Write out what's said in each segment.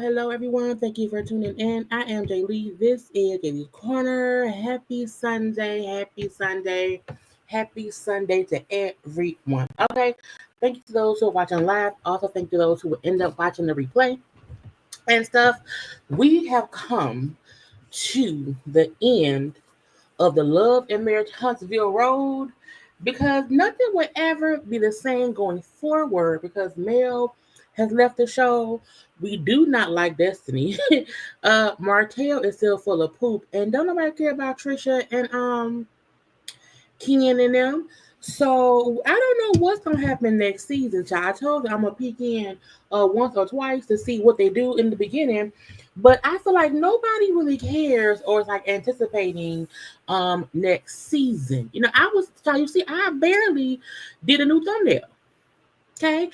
Hello, everyone. Thank you for tuning in. I am Jaylee. This is JayLeesCorner. Happy Sunday to everyone. Okay, thank you to those who are watching live. Also, thank you to those who will end up watching the replay and stuff. We have come to the end of the Love and Marriage Huntsville Road because nothing would ever be the same going forward because Mel has left the show. We do not like Destiny. Martell is still full of poop, and don't nobody care about Trisha and Ken and them. So I don't know what's gonna happen next season, child. I told you I'm gonna peek in once or twice to see what they do in the beginning, but I feel like nobody really cares or is like anticipating next season. You know, I barely did a new thumbnail. Okay,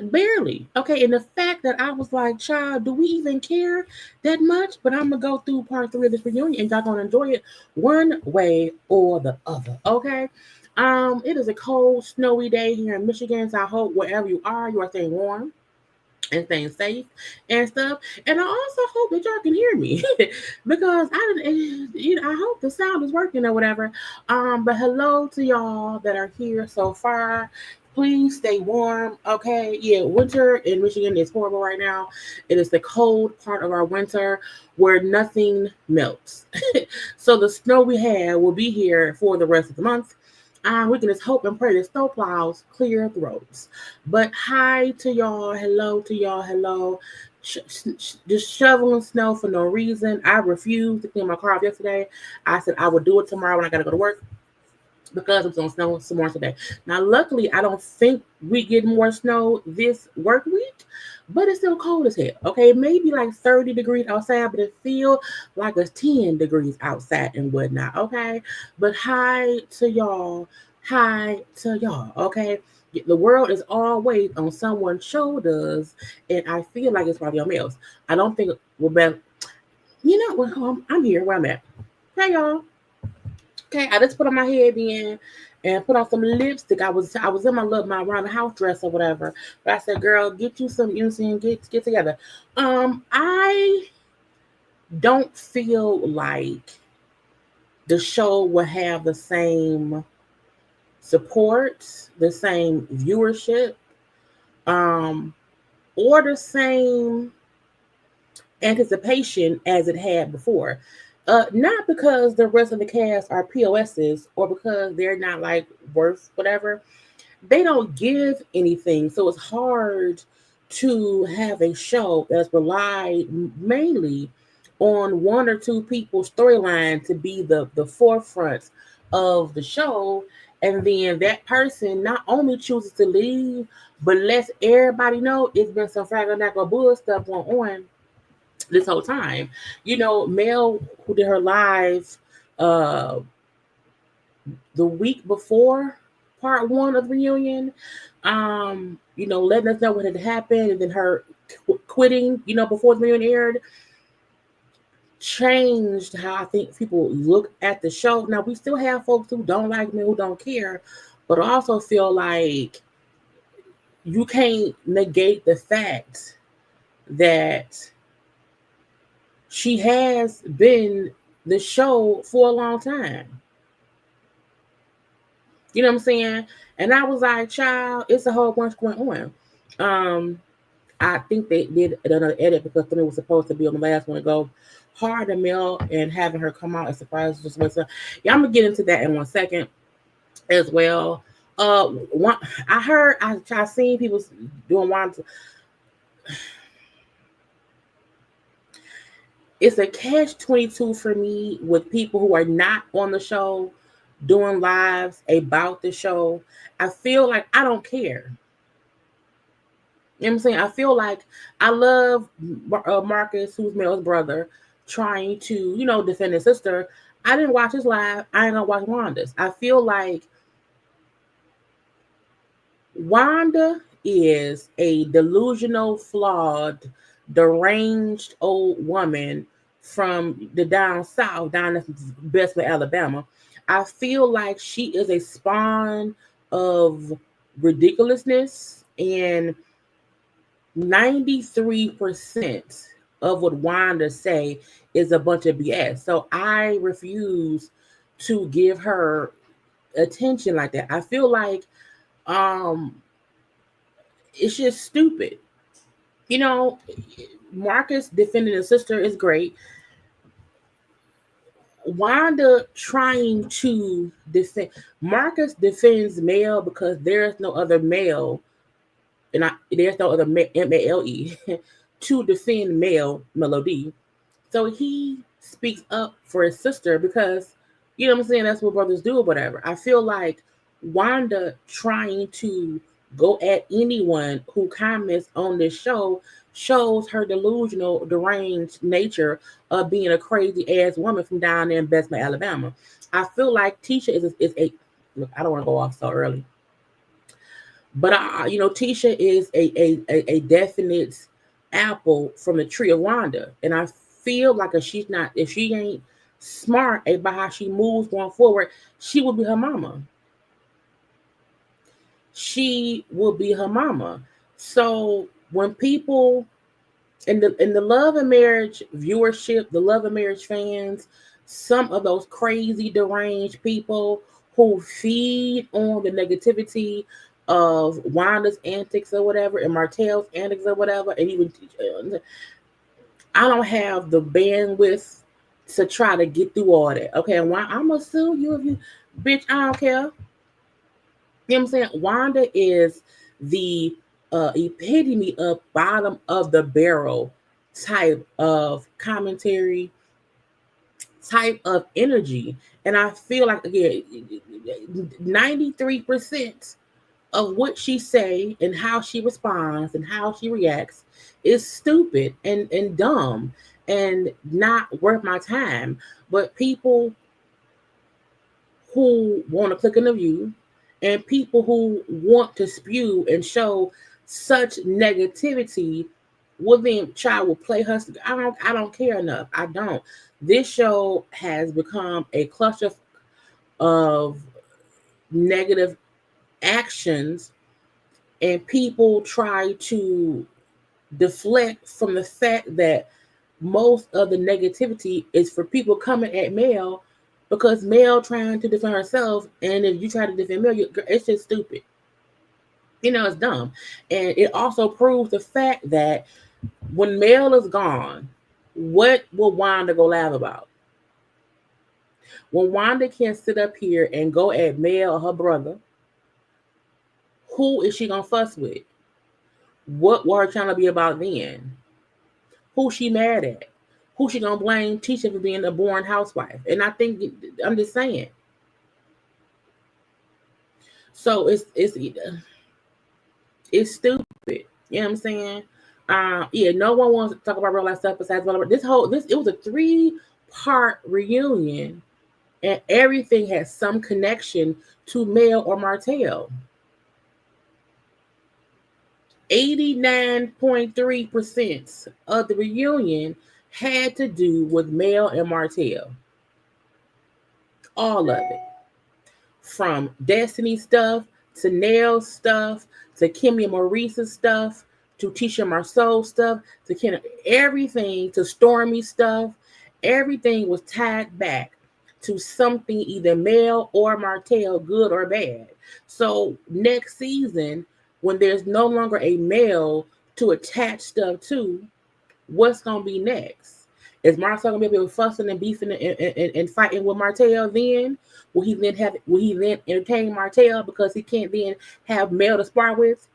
barely. Okay, and the fact that I was like, child, do we even care that much? But I'm gonna go through part 3 of this reunion, and y'all gonna enjoy it one way or the other. Okay. It is a cold, snowy day here in Michigan, so I hope wherever you are staying warm and staying safe and stuff. And I also hope that y'all can hear me because I hope the sound is working or whatever. But hello to y'all that are here so far. Please stay warm, okay? Yeah, winter in Michigan is horrible right now. It is the cold part of our winter where nothing melts. So the snow we have will be here for the rest of the month. We can just hope and pray that snow plows clear the roads. But hi to y'all. Hello to y'all. Hello. Just shoveling snow for no reason. I refused to clean my car off yesterday. I said I would do it tomorrow when I got to go to work, because it's going to snow some more today. Now, luckily, I don't think we get more snow this work week, but it's still cold as hell. Okay, it may be like 30 degrees outside, but it feels like it's 10 degrees outside and whatnot. Okay, but hi to y'all. Okay, the world is always on someone's shoulders, and I feel like it's probably on Mel's. I don't think we're better. You know what? I'm here where I'm at. Hey, y'all. Okay, I just put on my headband and put on some lipstick. I was in my around the house dress or whatever. But I said, girl, get you some, get together. I don't feel like the show will have the same support, the same viewership, or the same anticipation as it had before. Not because the rest of the cast are POSs or because they're not like worth whatever. They don't give anything, so it's hard to have a show that's relied mainly on one or two people's storyline to be the forefront of the show, and then that person not only chooses to leave, but lets everybody know it's been some fraggle knackle bull stuff going on this whole time. Mel, who did her live uh the week before part one of the reunion, letting us know what had happened, and then her quitting, before the reunion aired, changed how I think people look at the show. Now we still have folks who don't like me, who don't care, but I also feel like you can't negate the fact that she has been the show for a long time. You know what I'm saying? And I was like, child, it's a whole bunch going on. I think they did another edit because Tony was supposed to be on the last one to go hard to Mel, and having her come out as surprise just was yeah, I'm gonna get into that in 1 second as well. I seen people doing one. It's a catch-22 for me with people who are not on the show doing lives about the show. I feel like I don't care. You know what I'm saying? I feel like I love Marcus, who's Mel's brother, trying to, defend his sister. I didn't watch his live. I ain't gonna watch Wanda's. I feel like Wanda is a delusional, flawed, deranged old woman from the down south, down in Bessemer, Alabama. I feel like she is a spawn of ridiculousness, and 93% of what Wanda say is a bunch of BS. So I refuse to give her attention like that. I feel like it's just stupid. Marcus defending his sister is great. Wanda trying to defend Marcus defends Mel because there's no other male, and there's no other MALE to defend Melody. So he speaks up for his sister because, you know what I'm saying, that's what brothers do or whatever. I feel like Wanda trying to go at anyone who comments on this show shows her delusional, deranged nature of being a crazy ass woman from down there in Bessemer, Alabama. I feel like Tisha is a look. I don't want to go off so early, but Tisha is a definite apple from the tree of Wanda, and I feel like if she ain't smart about how she moves going forward, she will be her mama. She will be her mama. So when people in the Love and Marriage viewership, the Love and Marriage fans, some of those crazy deranged people who feed on the negativity of Wanda's antics or whatever, and Martell's antics or whatever, and even I don't have the bandwidth to try to get through all that. Okay, and why I'm gonna sue you if you, bitch, I don't care. You know what I'm saying? Wanda is the epitome of bottom of the barrel type of commentary, type of energy. And I feel like, again, 93% of what she say and how she responds and how she reacts is stupid and dumb and not worth my time. But people who want to click on the view and people who want to spew and show such negativity will then will play her. I don't care enough. I don't. This show has become a cluster of negative actions, and people try to deflect from the fact that most of the negativity is for people coming at Mel because Mel trying to defend herself, and if you try to defend Mel, it's just stupid. It's dumb. And it also proves the fact that when Mel is gone, what will Wanda go laugh about? When Wanda can sit up here and go at Mel or her brother, who is she gonna fuss with? What will her channel be about then? Who she mad at? Who she gonna blame Tisha for being a born housewife? And I think I'm just saying. So it's stupid. You know what I'm saying? Yeah, no one wants to talk about real life stuff besides whatever. This it was a 3-part reunion, and everything has some connection to Mel or Martell. 89.3% of the reunion had to do with Mel and Martell. All of it. From Destiny stuff to Nail stuff to Kimmy and Maurice's stuff to Tisha Marceau stuff to Ken, everything to Stormy stuff. Everything was tied back to something either Mel or Martell, good or bad. So next season, when there's no longer a Mel to attach stuff to, what's gonna be next? Is Marcel gonna be able to fussing and beefing and fighting with Martell then? Will he then entertain Martell because he can't then have Mel to spar with?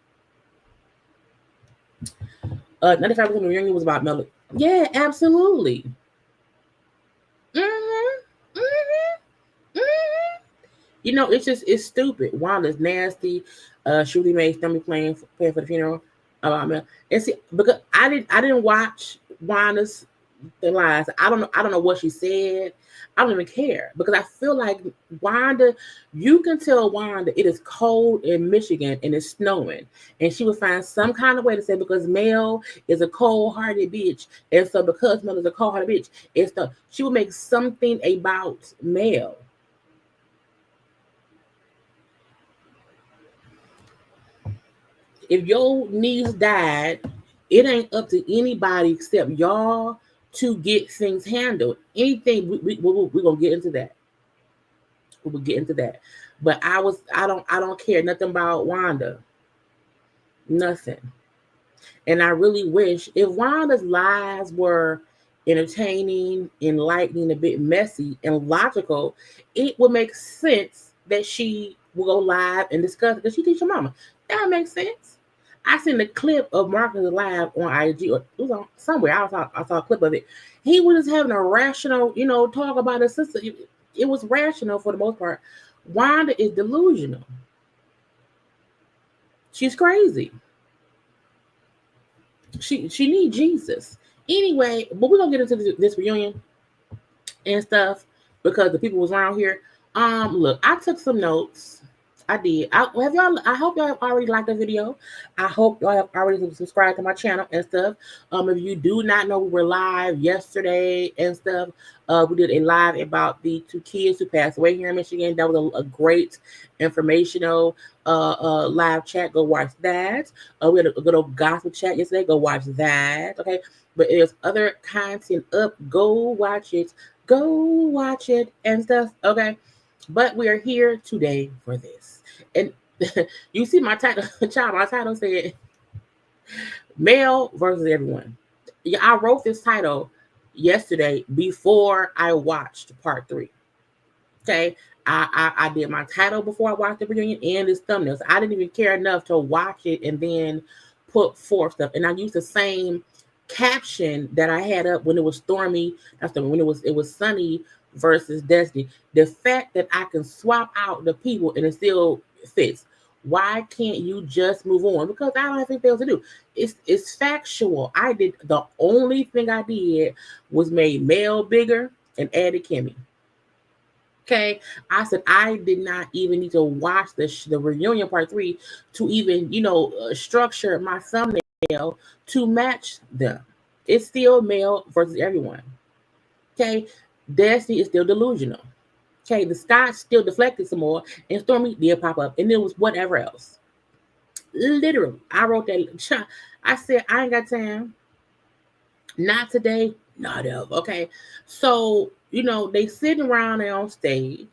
95% of the reunion was about Mel. Yeah, absolutely. It's stupid. Wanda's nasty. Shirley Mae stomach paying for the funeral about Mel. And see, because I didn't watch Wanda's lies. I don't know what she said. I don't even care because I feel like Wanda, you can tell Wanda it is cold in Michigan and it's snowing, and she would find some kind of way to say because Mel is a cold-hearted bitch, and so because Mel is a cold-hearted bitch, she would make something about Mel. If your niece died, it ain't up to anybody except y'all to get things handled. Anything we're gonna get into that. We will get into that. But I don't care nothing about Wanda. Nothing. And I really wish if Wanda's lies were entertaining, enlightening, a bit messy, and logical, it would make sense that she will go live and discuss it because she teach your mama. That makes sense. I seen the clip of Marcus live on IG, or it was on somewhere. I saw a clip of it. He was just having a rational, talk about his sister. It was rational for the most part. Wanda is delusional. She's crazy. She needs Jesus. Anyway, but we're gonna get into this reunion and stuff because the people was around here. Look, I took some notes. I did. I hope y'all have already liked the video. I hope y'all have already subscribed to my channel and stuff. If you do not know, we were live yesterday and stuff. We did a live about the 2 kids who passed away here in Michigan. That was a great informational live chat. Go watch that. We had a good old gospel chat yesterday. Go watch that. Okay. But there's other content up. Go watch it. Go watch it and stuff. Okay. But we are here today for this. And you see my title, my title said Male versus Everyone. Yeah, I wrote this title yesterday before I watched part 3. Okay. I did my title before I watched the reunion and its thumbnails. I didn't even care enough to watch it and then put forth stuff. And I used the same caption that I had up when it was stormy. When it was sunny versus Destiny. The fact that I can swap out the people and it still fits. Why can't you just move on? Because I don't have anything else to do. It's factual. The only thing I did was made Mel bigger and added Kimmy. Okay, I said I did not even need to watch the reunion part 3 to even structure my thumbnail to match them. It's still Male versus Everyone. Okay, Destiny is still delusional. Okay, the sky still deflected some more, and Stormy did pop up, and it was whatever else. Literally, I wrote that. I said I ain't got time. Not today. Not ever. Okay, so they sitting around there on stage.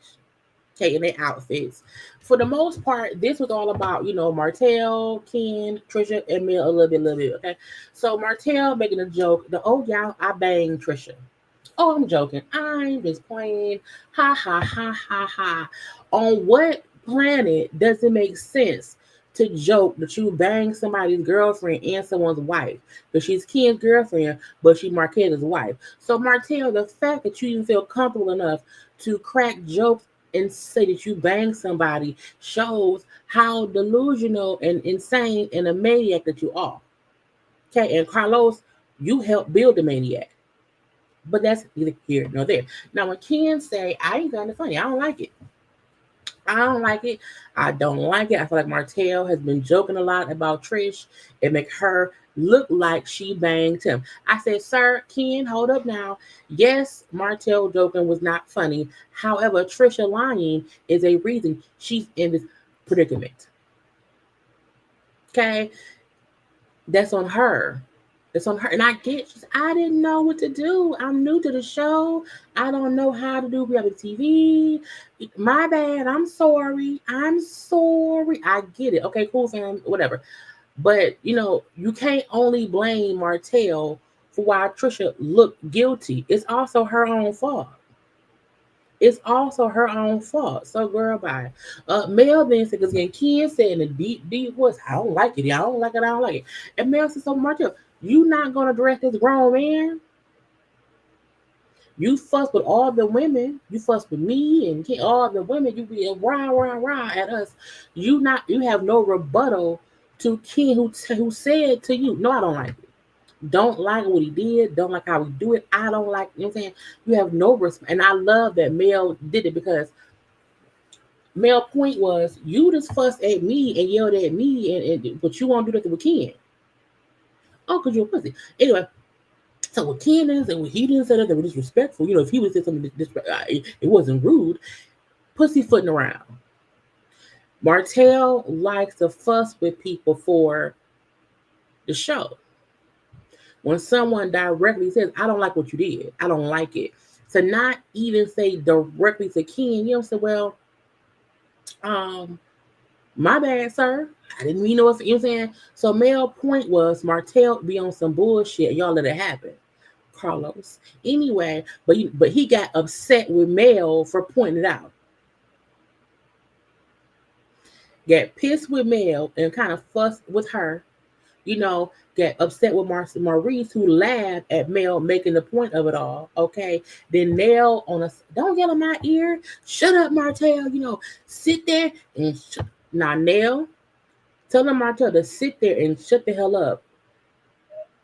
Okay, in their outfits. For the most part, this was all about, Martell, Ken, Trisha, and Mel a little bit, okay? So Martell making a joke, oh yeah, I banged Trisha. Oh, I'm joking. I'm just playing. Ha ha ha ha ha. On what planet does it make sense to joke that you bang somebody's girlfriend and someone's wife? Because she's Ken's girlfriend, but she's Marquez's wife. So Martell, the fact that you even feel comfortable enough to crack jokes and say that you bang somebody shows how delusional and insane and a maniac that you are. Okay, and Carlos, you helped build the maniac. But that's neither here nor there. Now, when Ken say, I ain't got nothing funny, I don't like it. I don't like it. I don't like it. I feel like Martell has been joking a lot about Trish and make her look like she banged him. I said, sir, Ken, hold up now. Yes, Martell joking was not funny. However, Trisha lying is a reason she's in this predicament. Okay? That's on her. It's on her. And I get, I didn't know what to do. I'm new to the show. I don't know how to do reality TV. My bad. I'm sorry. I'm sorry. I get it. Okay, cool, fam. Whatever. But, you can't only blame Martell for why Trisha looked guilty. It's also her own fault. It's also her own fault. So, girl, bye. Mel then said, because again, Ken said in a deep, deep voice, I don't like it. I don't like it. I don't like it. And Mel said, so Martell, you not going to direct this grown man? You fuss with all the women. You fuss with me and all the women. You be rah, rah, rah at us. You have no rebuttal to Ken who said to you, no, I don't like it. Don't like what he did. Don't like how we do it. I don't like, you know what I'm saying? You have no respect. And I love that Mel did it because Mel's point was, you just fussed at me and yelled at me, but you won't do that with Ken. Oh, because you're a pussy. Anyway, so what Ken is and what he didn't say that they were disrespectful. If he would say something it wasn't rude. Pussyfooting around. Martell likes to fuss with people for the show. When someone directly says, I don't like what you did, I don't like it, to not even say directly to Ken, say, well, my bad, sir. I didn't mean what, you know what I'm saying? So Mel's point was Martell be on some bullshit. Y'all let it happen. Carlos. Anyway, but he got upset with Mel for pointing it out. Got pissed with Mel and kind of fussed with her. Get upset with Maurice, who laughed at Mel making the point of it all. Okay. Then Nell don't yell in my ear. Shut up, Martell. Sit there and now Nell, tell them Martell to sit there and shut the hell up.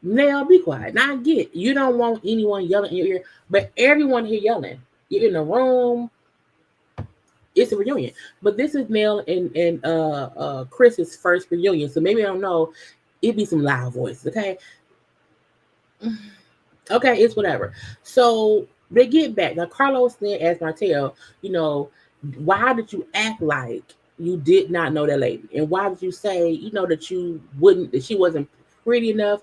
Nell, be quiet. Now I get you don't want anyone yelling in your ear, but everyone here yelling. You're in the room. It's a reunion. But this is Nell and Chris's first reunion. So maybe I don't know. It'd be some loud voices, okay? Okay, it's whatever. So they get back. Now Carlos then asked Martell, why did you act like you did not know that lady? And why did you say, that she wasn't pretty enough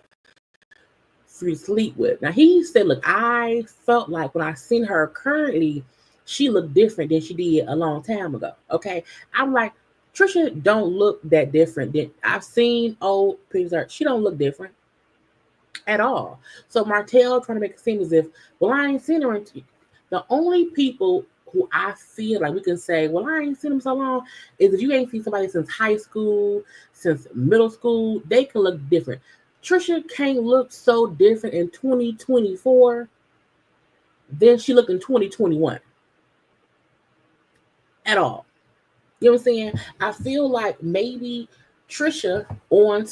for you to sleep with? Now he said, look, I felt like when I seen her currently, she looked different than she did a long time ago. Okay. I'm like, Trisha don't look that different. I've seen old pictures. She don't look different at all. So Martell trying to make it seem as if, well, I ain't seen her. The only people who I feel like we can say, well, I ain't seen them so long, is if you ain't seen somebody since high school, since middle school, they can look different. Trisha can't look so different in 2024 than she looked in 2021 at all. You know what I'm saying? I feel like maybe Trisha on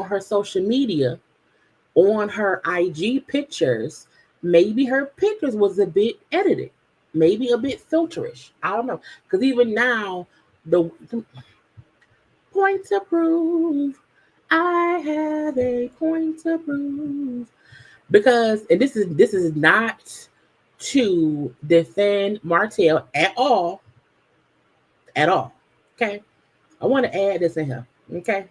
her social media, on her IG pictures, maybe her pictures was a bit edited, maybe a bit filterish. I don't know. Because even now, the point to prove, I have a point to prove. Because, and this is not to defend Martell at all. Okay. I want to add this in here. Okay.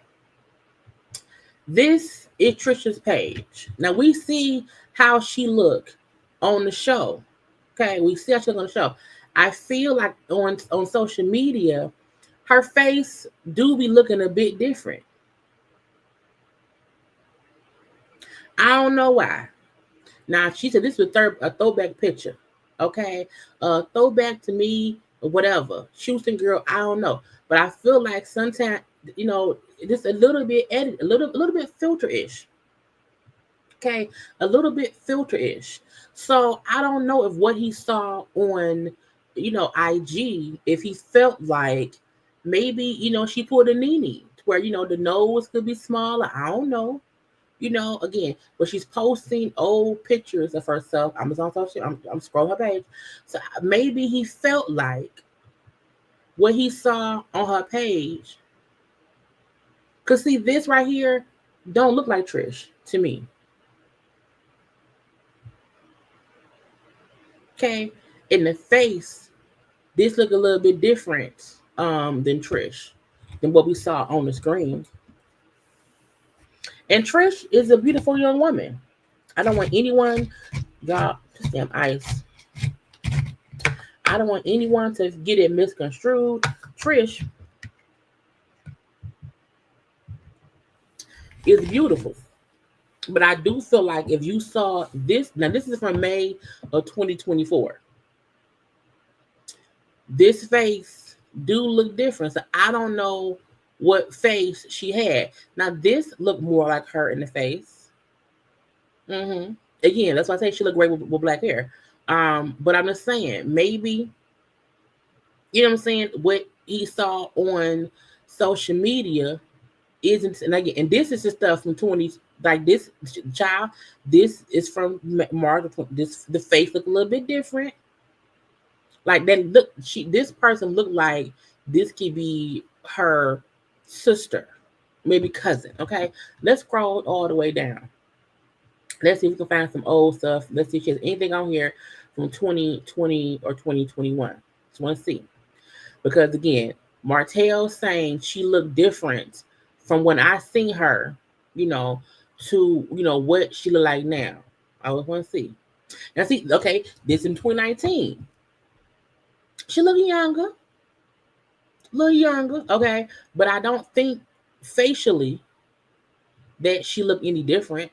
This is Trisha's page. Now we see how she looked on the show. Okay. We see how she looked on the show. I feel like on social media, her face do be looking a bit different. I don't know why. Now she said this was a throwback picture. Okay, throwback to me or whatever. Houston girl, I don't know, but I feel like sometimes just a little bit edit, a little bit filter-ish. Okay, a little bit filter-ish. So I don't know if what he saw on IG, if he felt like maybe she pulled a Nene where the nose could be smaller. I don't know. Again, but she's posting old pictures of herself. I'm just on social. I'm scrolling her page, so maybe he felt like what he saw on her page. Cause see, this right here don't look like Trish to me. Okay, in the face, this look a little bit different than Trish, than what we saw on the screen. And Trish is a beautiful young woman. I don't want anyone, y'all, just damn ice. I don't want anyone to get it misconstrued. Trish is beautiful. But I do feel like if you saw this, now this is from May of 2024. This face do look different. So I don't know what face she had. Now this looked more like her in the face. Again, that's why I say she looked great with black hair. But I'm just saying, maybe, you know what I'm saying, what he saw on social media isn't, and again, and this is the stuff from 20s, like this child, this is from March. The face look a little bit different. Like that look, this person looked like this could be her sister, maybe cousin. Okay, let's scroll all the way down. Let's see if we can find some old stuff. Let's see if there's anything on here from 2020 or 2021. Just want to see. Because again, Martell saying she looked different from when I seen her, to what she look like now. I always want to see. Now see, okay, this in 2019. She look younger. A little younger, okay. But I don't think facially that she looked any different.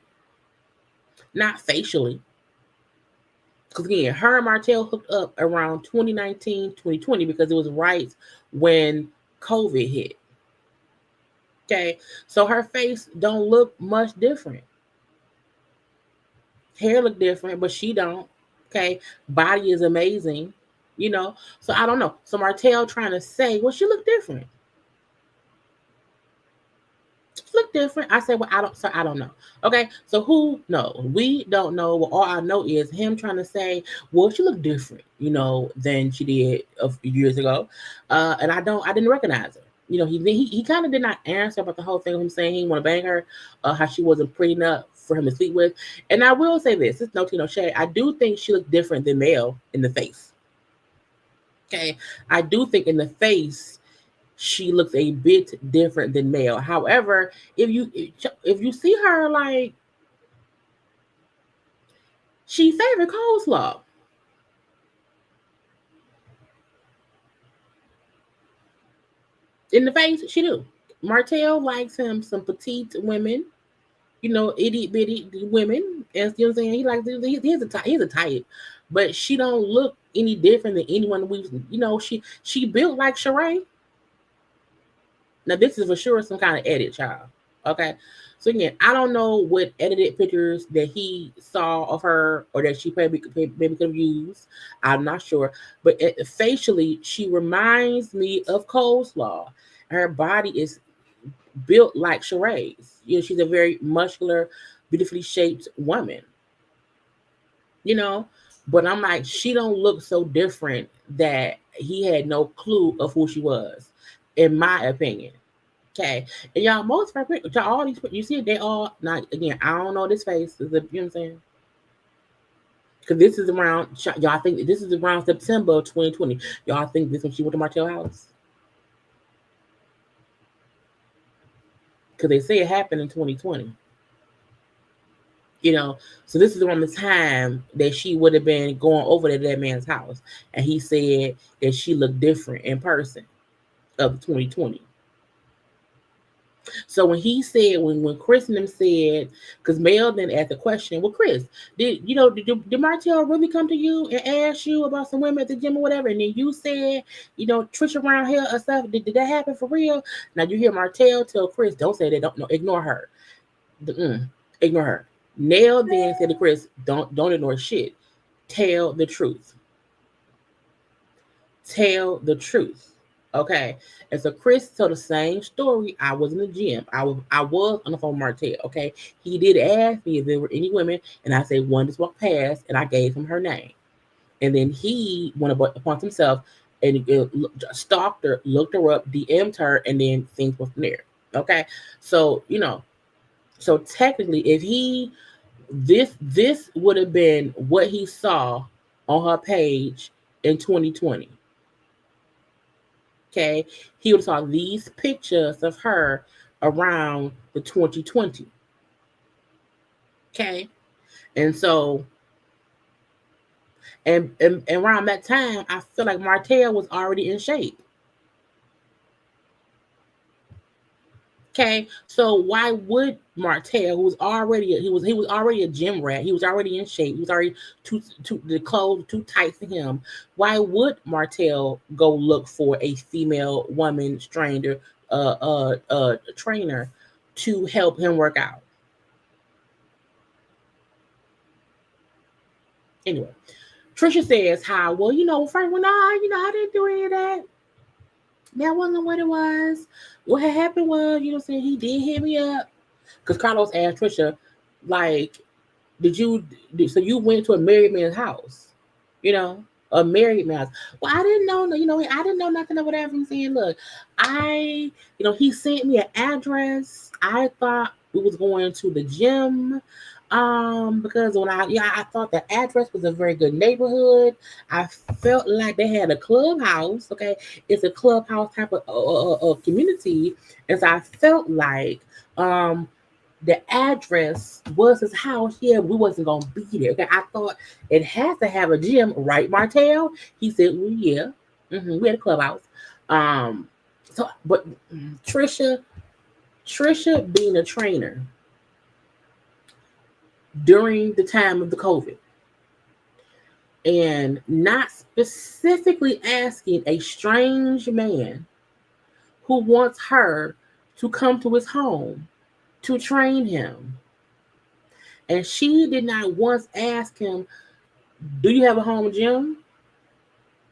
Not facially. Because again, her and Martell hooked up around 2019, 2020 because it was right when COVID hit. Okay, so her face don't look much different. Hair look different, but she don't. Okay, body is amazing, So I don't know. So Martell trying to say, well, she look different. Look different. I said, well, I don't know. Okay, so who knows? We don't know. Well, all I know is him trying to say, well, she looked different, than she did a few years ago. And I didn't recognize her. He kind of did not answer about the whole thing of him saying he didn't want to bang her, how she wasn't pretty enough for him to sleep with. And I will say this, it's no tea, no shade. I do think she looked different than Mel in the face. Okay, I do think in the face she looks a bit different than Mel. However, if you see her, like, she favorite coleslaw. In the face, she do. Martell likes him some petite women, itty bitty women. And you know what I'm saying? He likes he's a type, but she don't look any different than anyone we've. She built like Sheree. Now this is for sure some kind of edit, child. Okay. So again, I don't know what edited pictures that he saw of her or that she maybe could have used. I'm not sure. But facially, she reminds me of Coleslaw. Her body is built like Sheree's. She's a very muscular, beautifully shaped woman. But I'm like, she don't look so different that he had no clue of who she was, in my opinion. Okay, and y'all, most of her, all these, you see, they all not. Again, I don't know this face. You know what I'm saying? Because this is around, y'all think this is around September of 2020. Y'all think this when she went to Martell house? Because they say it happened in 2020. So this is around the time that she would have been going over to that man's house, and he said that she looked different in person of 2020. So when he said, when Chris and them said, because Mel then asked the question, well, Chris, did Martell really come to you and ask you about some women at the gym or whatever? And then you said, Trisha around here or stuff. Did that happen for real? Now you hear Martell tell Chris, don't say that, don't no, ignore her. Ignore her. Nell then said to Chris, don't ignore shit. Tell the truth. Tell the truth. Okay. And so Chris told the same story. I was in the gym. I was on the phone with Martell. Okay. He did ask me if there were any women, and I said one just walked past, and I gave him her name. And then he went upon himself and stalked her, looked her up, DM'd her, and then things were from there. Okay. So, so technically, if this would have been what he saw on her page in 2020. Okay, he would have saw these pictures of her around the 2020. Okay, and so and around that time, I feel like Martell was already in shape. Okay, so why would Martell, who was already he was already a gym rat, he was already in shape, he was already the clothes too tight for him. Why would Martell go look for a female woman trainer to help him work out? Anyway, Trisha says how, well, Frank, when I didn't do any of that. That wasn't what it was. What had happened was, he did hit me up. Because Carlos asked Trisha, like, so you went to a married man's house? A married man's house. Well, I didn't know, I didn't know nothing of whatever. I'm saying, look, he sent me an address. I thought we was going to the gym. Because when I thought the address was a very good neighborhood. I felt like they had a clubhouse. Okay, it's a clubhouse type of community, and so I felt like the address was his house. Yeah, we wasn't gonna be there. Okay, I thought it had to have a gym, right, Martell? He said, well, yeah, we had a clubhouse. But Trisha being a trainer during the time of the COVID and not specifically asking a strange man who wants her to come to his home to train him. And she did not once ask him, do you have a home gym?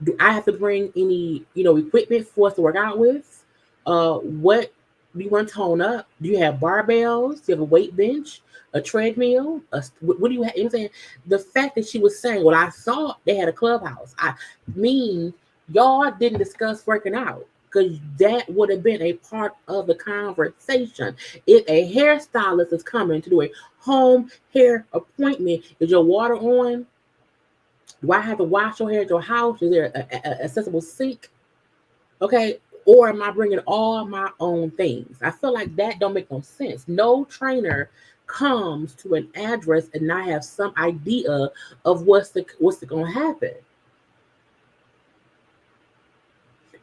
Do I have to bring any, equipment for us to work out with? What do you want to tone up? Do you have barbells? Do you have a weight bench? A treadmill? What do you have? You know what I'm saying? The fact that she was saying, well, I thought they had a clubhouse. I mean, y'all didn't discuss working out, because that would have been a part of the conversation. If a hairstylist is coming to do a home hair appointment, is your water on? Do I have to wash your hair at your house? Is there an accessible sink? Okay. Or am I bringing all my own things? I feel like that don't make no sense. No trainer comes to an address and not have some idea of what's going to happen.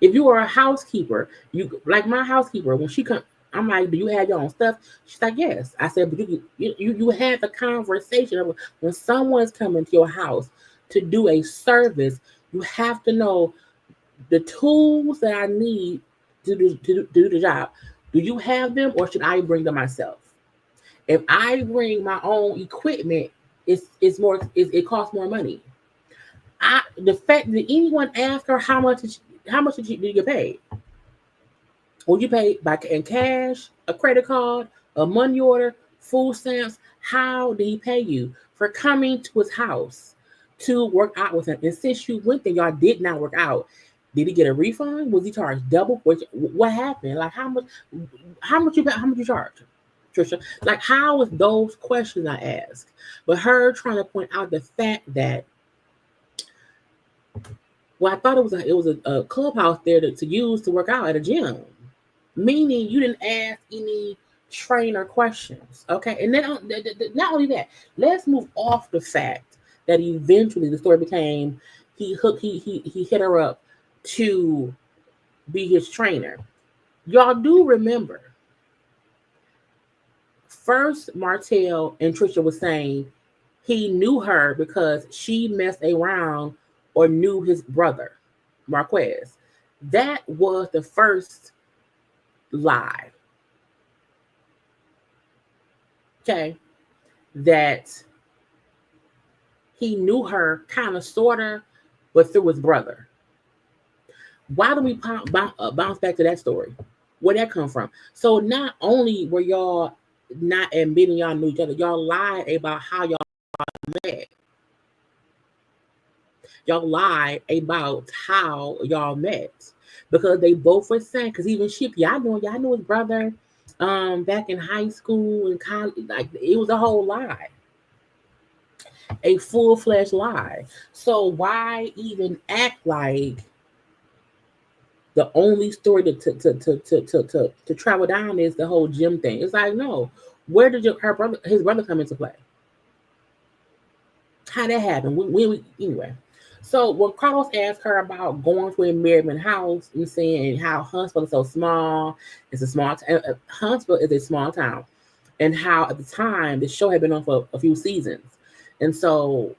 If you are a housekeeper, you like my housekeeper, when she comes, I'm like, do you have your own stuff? She's like, yes. I said, but you have the conversation of when someone's coming to your house to do a service, you have to know the tools that I need to do the job. Do you have them, or should I bring them myself? If I bring my own equipment, it costs more money. The fact that anyone asked her how much did you get paid? Well, you pay in cash, a credit card, a money order, food stamps. How did he pay you for coming to his house to work out with him? And since you went there, y'all did not work out. Did he get a refund? Was he charged double? What happened? Like how much you charge, Trisha? Like how is those questions I ask? But her trying to point out the fact that, well, I thought it was a clubhouse there to use to work out at a gym. Meaning you didn't ask any trainer questions. Okay. And then not only that, let's move off the fact that eventually the story became he hit her up to be his trainer. Y'all do remember first Martell and Trisha was saying he knew her because she messed around or knew his brother, Marquez. That was the first lie. Okay. That he knew her kind of, sort of, but through his brother. Why do we bounce back to that story? Where'd that come from? So not only were y'all not admitting y'all knew each other, y'all lied about how y'all met. Y'all lied about how y'all met because they both were saying, because even y'all knew his brother back in high school and college. Like, it was a whole lie. A full-fledged lie. So why even act like the only story to travel down is the whole gym thing? It's like, no. Where did his brother come into play? How that happened? Anyway. So when Carlos asked her about going to a Merriman house and saying how Huntsville is so small, it's a small Huntsville is a small town, and how at the time the show had been on for a few seasons, and so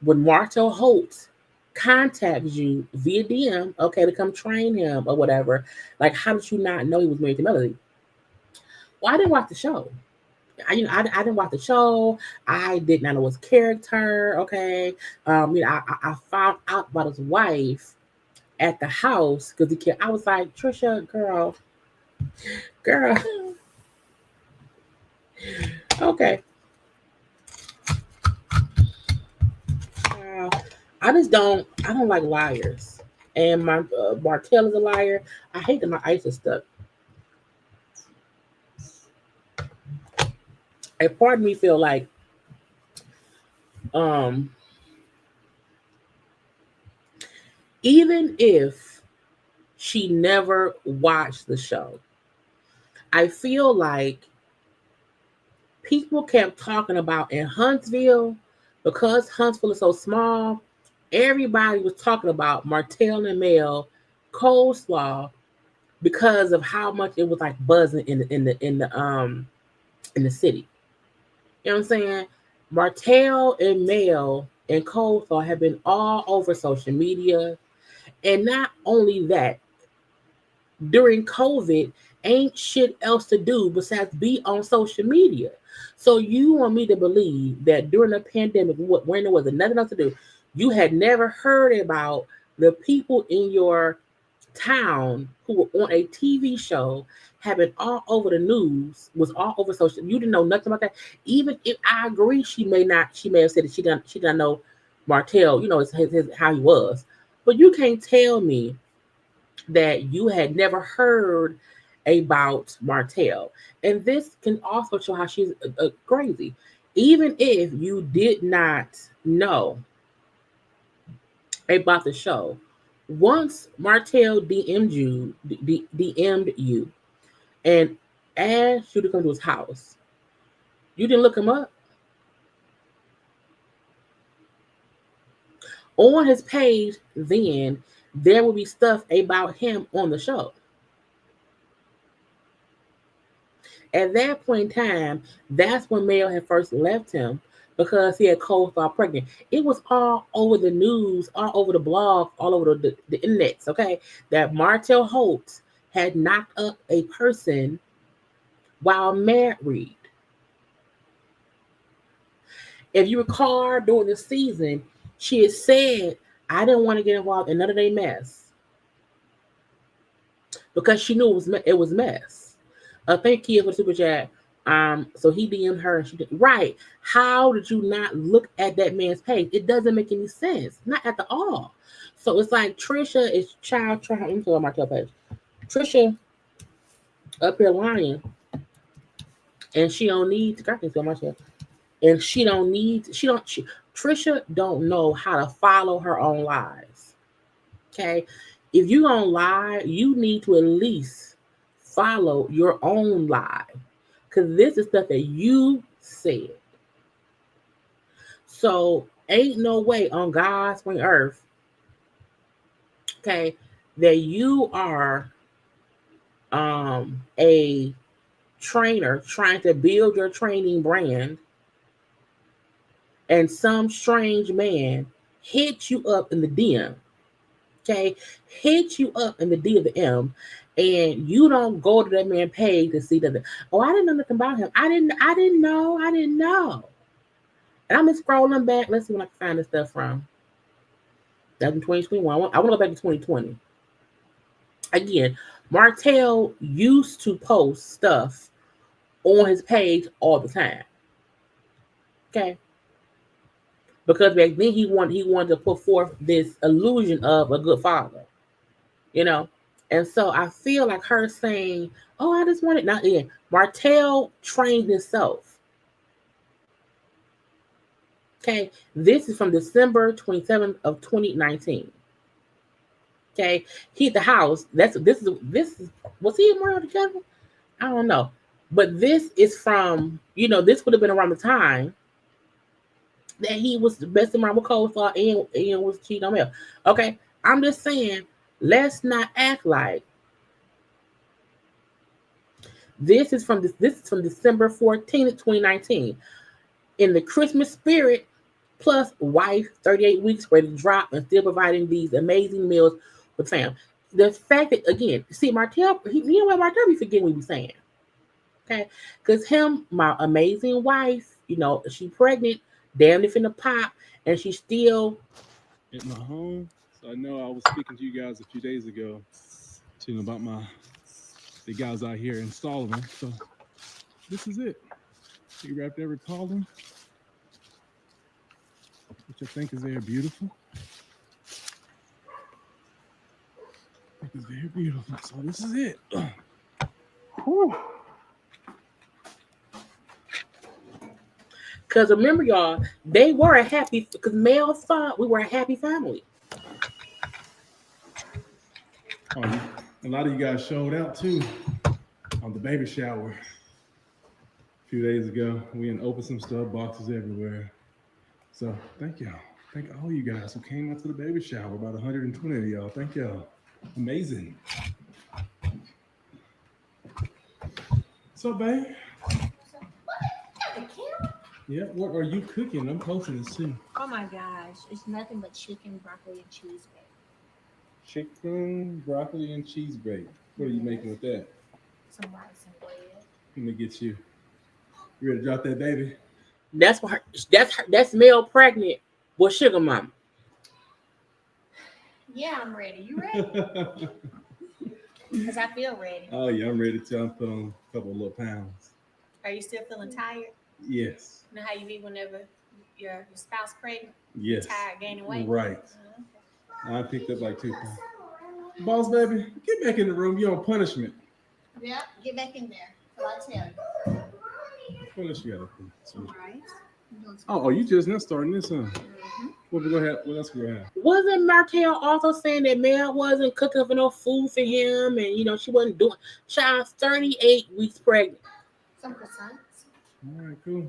when Martell Holt contacts you via DM, okay, to come train him or whatever, like, how did you not know he was married to Melody? Well, I didn't watch the show. I didn't watch the show. I did not know his character. Okay, I found out about his wife at the house because I was like, Trisha, girl. Okay. I don't like liars. And my Martell is a liar. I hate that my ice is stuck. A part of me feel like even if she never watched the show, I feel like people kept talking about in Huntsville, because Huntsville is so small, everybody was talking about Martell and Mel coleslaw because of how much it was like buzzing in the city. You know what I'm saying? Martell and Mel and coleslaw have been all over social media. And not only that, during COVID, ain't shit else to do besides be on social media. So you want me to believe that during the pandemic, when there was nothing else to do, you had never heard about the people in your town who were on a TV show, having all over the news, was all over social. You didn't know nothing about that. Even if I agree, she may have said that she didn't know Martell, his how he was. But you can't tell me that you had never heard about Martell. And this can also show how she's crazy. Even if you did not know about the show, once Martell DM'd you and asked you to come to his house, you didn't look him up. On his page, then there will be stuff about him on the show. At that point in time, that's when Mel had first left him because he had coleslaw pregnant. It was all over the news, all over the blog, all over the internets, okay, that Martell Holt had knocked up a person while married. If you recall, during the season, she had said, I didn't want to get involved in none of their mess because she knew it was mess. Thank you for the super chat. So he DM'd her and she did right. How did you not look at that man's page? It doesn't make any sense. Not at all. So it's like Trisha is trying to my tail page. Trisha up here lying. And she don't need to my tail. And Trisha don't know how to follow her own lies. Okay. If you're gonna lie, you need to at least follow your own lie. because this is stuff that you said. So ain't no way on God's green earth, okay, that you are a trainer trying to build your training brand and some strange man hit you up in the DM, okay, hit you up in the DM, and you don't go to that man page to see that. Oh, I didn't know nothing about him. I didn't know. And I'm just scrolling back. Let's see when I can find this stuff from. That's in 2021. I want to go back to 2020. Again, Martell used to post stuff on his page all the time. Okay. Because back then he wanted to put forth this illusion of a good father. You know? And so I feel like her saying, oh, I just wanted not in. Martell trained himself. Okay. This is from December 27th of 2019. Okay. He the house. This is was he and Mario together? I don't know. But this is from, this would have been around the time that he was the best around with Coleslaw and was cheating on Mel. Okay. I'm just saying, let's not act like this is from December 14th, 2019. In the Christmas spirit, plus wife, 38 weeks ready to drop and still providing these amazing meals with fam. The fact that, again, see, Martell, Martell be forgetting what we be saying. Okay? Because my amazing wife, she pregnant, damn if in the pop, and she still at my home. So I know I was speaking to you guys a few days ago, about the guys out here installing them. So this is it. You wrapped every column, which I think is very beautiful. It's very beautiful. So this is it. Whew. Because remember, y'all, they were because Mel thought we were a happy family. A lot of you guys showed out too on the baby shower a few days ago. We opened some stuff, boxes everywhere. So thank y'all. Thank all you guys who came out to the baby shower. About 120 of y'all. Thank y'all. Amazing. So, babe. Yeah, what are you cooking? I'm posting this too. Oh my gosh, it's nothing but chicken, broccoli, and cheese bake. Chicken, broccoli, and cheese bake. What are you making with that? Some rice and bread. Let me get you. You ready to drop that baby? That's Mel pregnant with Sugar Mama. Yeah, I'm ready. You ready? Because I feel ready. Oh yeah, I'm ready to. I'm put on a couple of little pounds. Are you still feeling tired? Yes. You know how you be whenever your spouse pregnant? Yes. Tired, gaining weight? Right. I picked up like 2 pounds. Boss baby, get back in the room. You're on punishment. Yep, get back in there. So I tell you. What else you got to do? All right. Oh, you just now starting this, huh? Mm-hmm. What else we gonna have? Wasn't Martell also saying that Mel wasn't cooking for no food for him, and she wasn't doing? Child's 38 weeks pregnant. Some percent. All right, cool.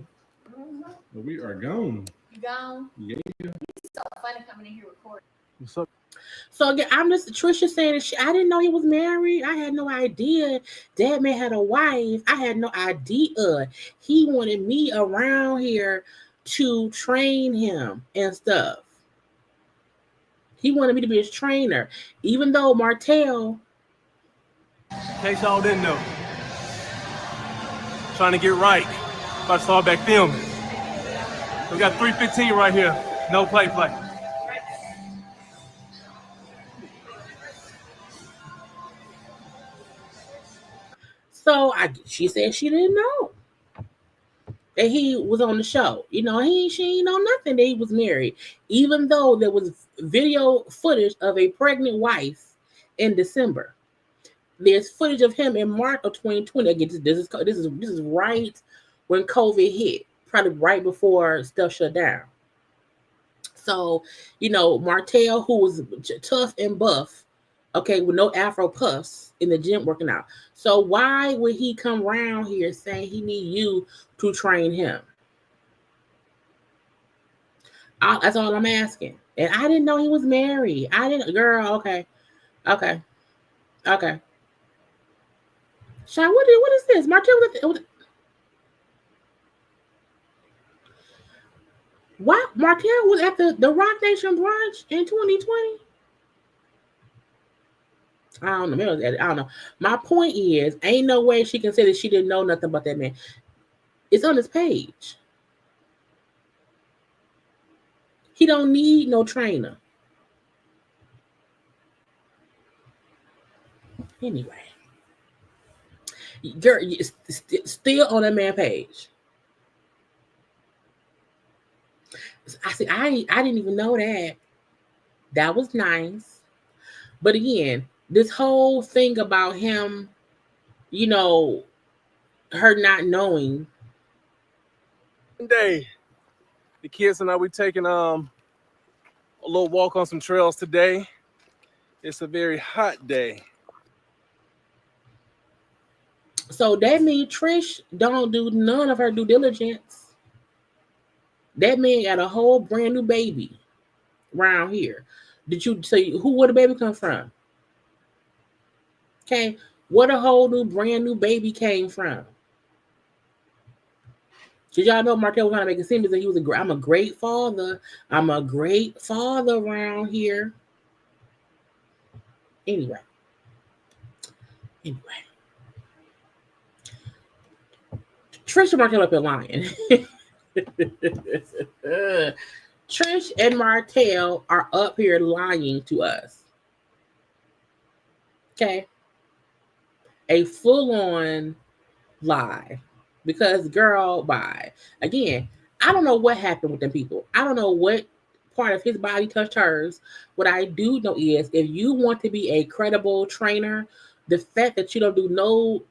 Mm-hmm. Well, we are gone. You gone? Yeah. It's so funny coming in here recording. What's up? So again, I'm just Trisha saying that I didn't know he was married. I had no idea that man had a wife. I had no idea he wanted me around here to train him and stuff. He wanted me to be his trainer, even though Martell. In case y'all didn't know, trying to get right. About to start back filming. We got 315 right here. No play. So she said she didn't know that he was on the show. She ain't know nothing that he was married, even though there was video footage of a pregnant wife in December. There's footage of him in March of 2020. Again, this is right when COVID hit, probably right before stuff shut down. So, Martell, who was tough and buff, okay, with no afro puffs in the gym working out. So why would he come around here saying he need you to train him? That's all I'm asking. And I didn't know he was married. I didn't, girl. Okay, okay, okay. Sean, what is this? Martell, what? Martell was at the Rock Nation brunch in 2020. I don't know. Maybe I don't know. My point is, ain't no way she can say that she didn't know nothing about that man. It's on his page. He don't need no trainer. Anyway, girl, still on that man page. I said, I didn't even know that. That was nice. But again, this whole thing about him, you know, her not knowing. Day, the kids and I, we taking a little walk on some trails today. It's a very hot day. So that means Trish don't do none of her due diligence. That man got a whole brand new baby around here. Did you say where the baby come from? Okay, where the whole new brand new baby came from? Did y'all know Martell was trying to make it seem as if he was I'm a great father. I'm a great father around here. Anyway. Trish and Martell up here lying. Trish and Martell are up here lying to us. Okay. A full-on lie. Because, girl, bye. Again, I don't know what happened with them people. I don't know what part of his body touched hers. What I do know is if you want to be a credible trainer, the fact that you don't do no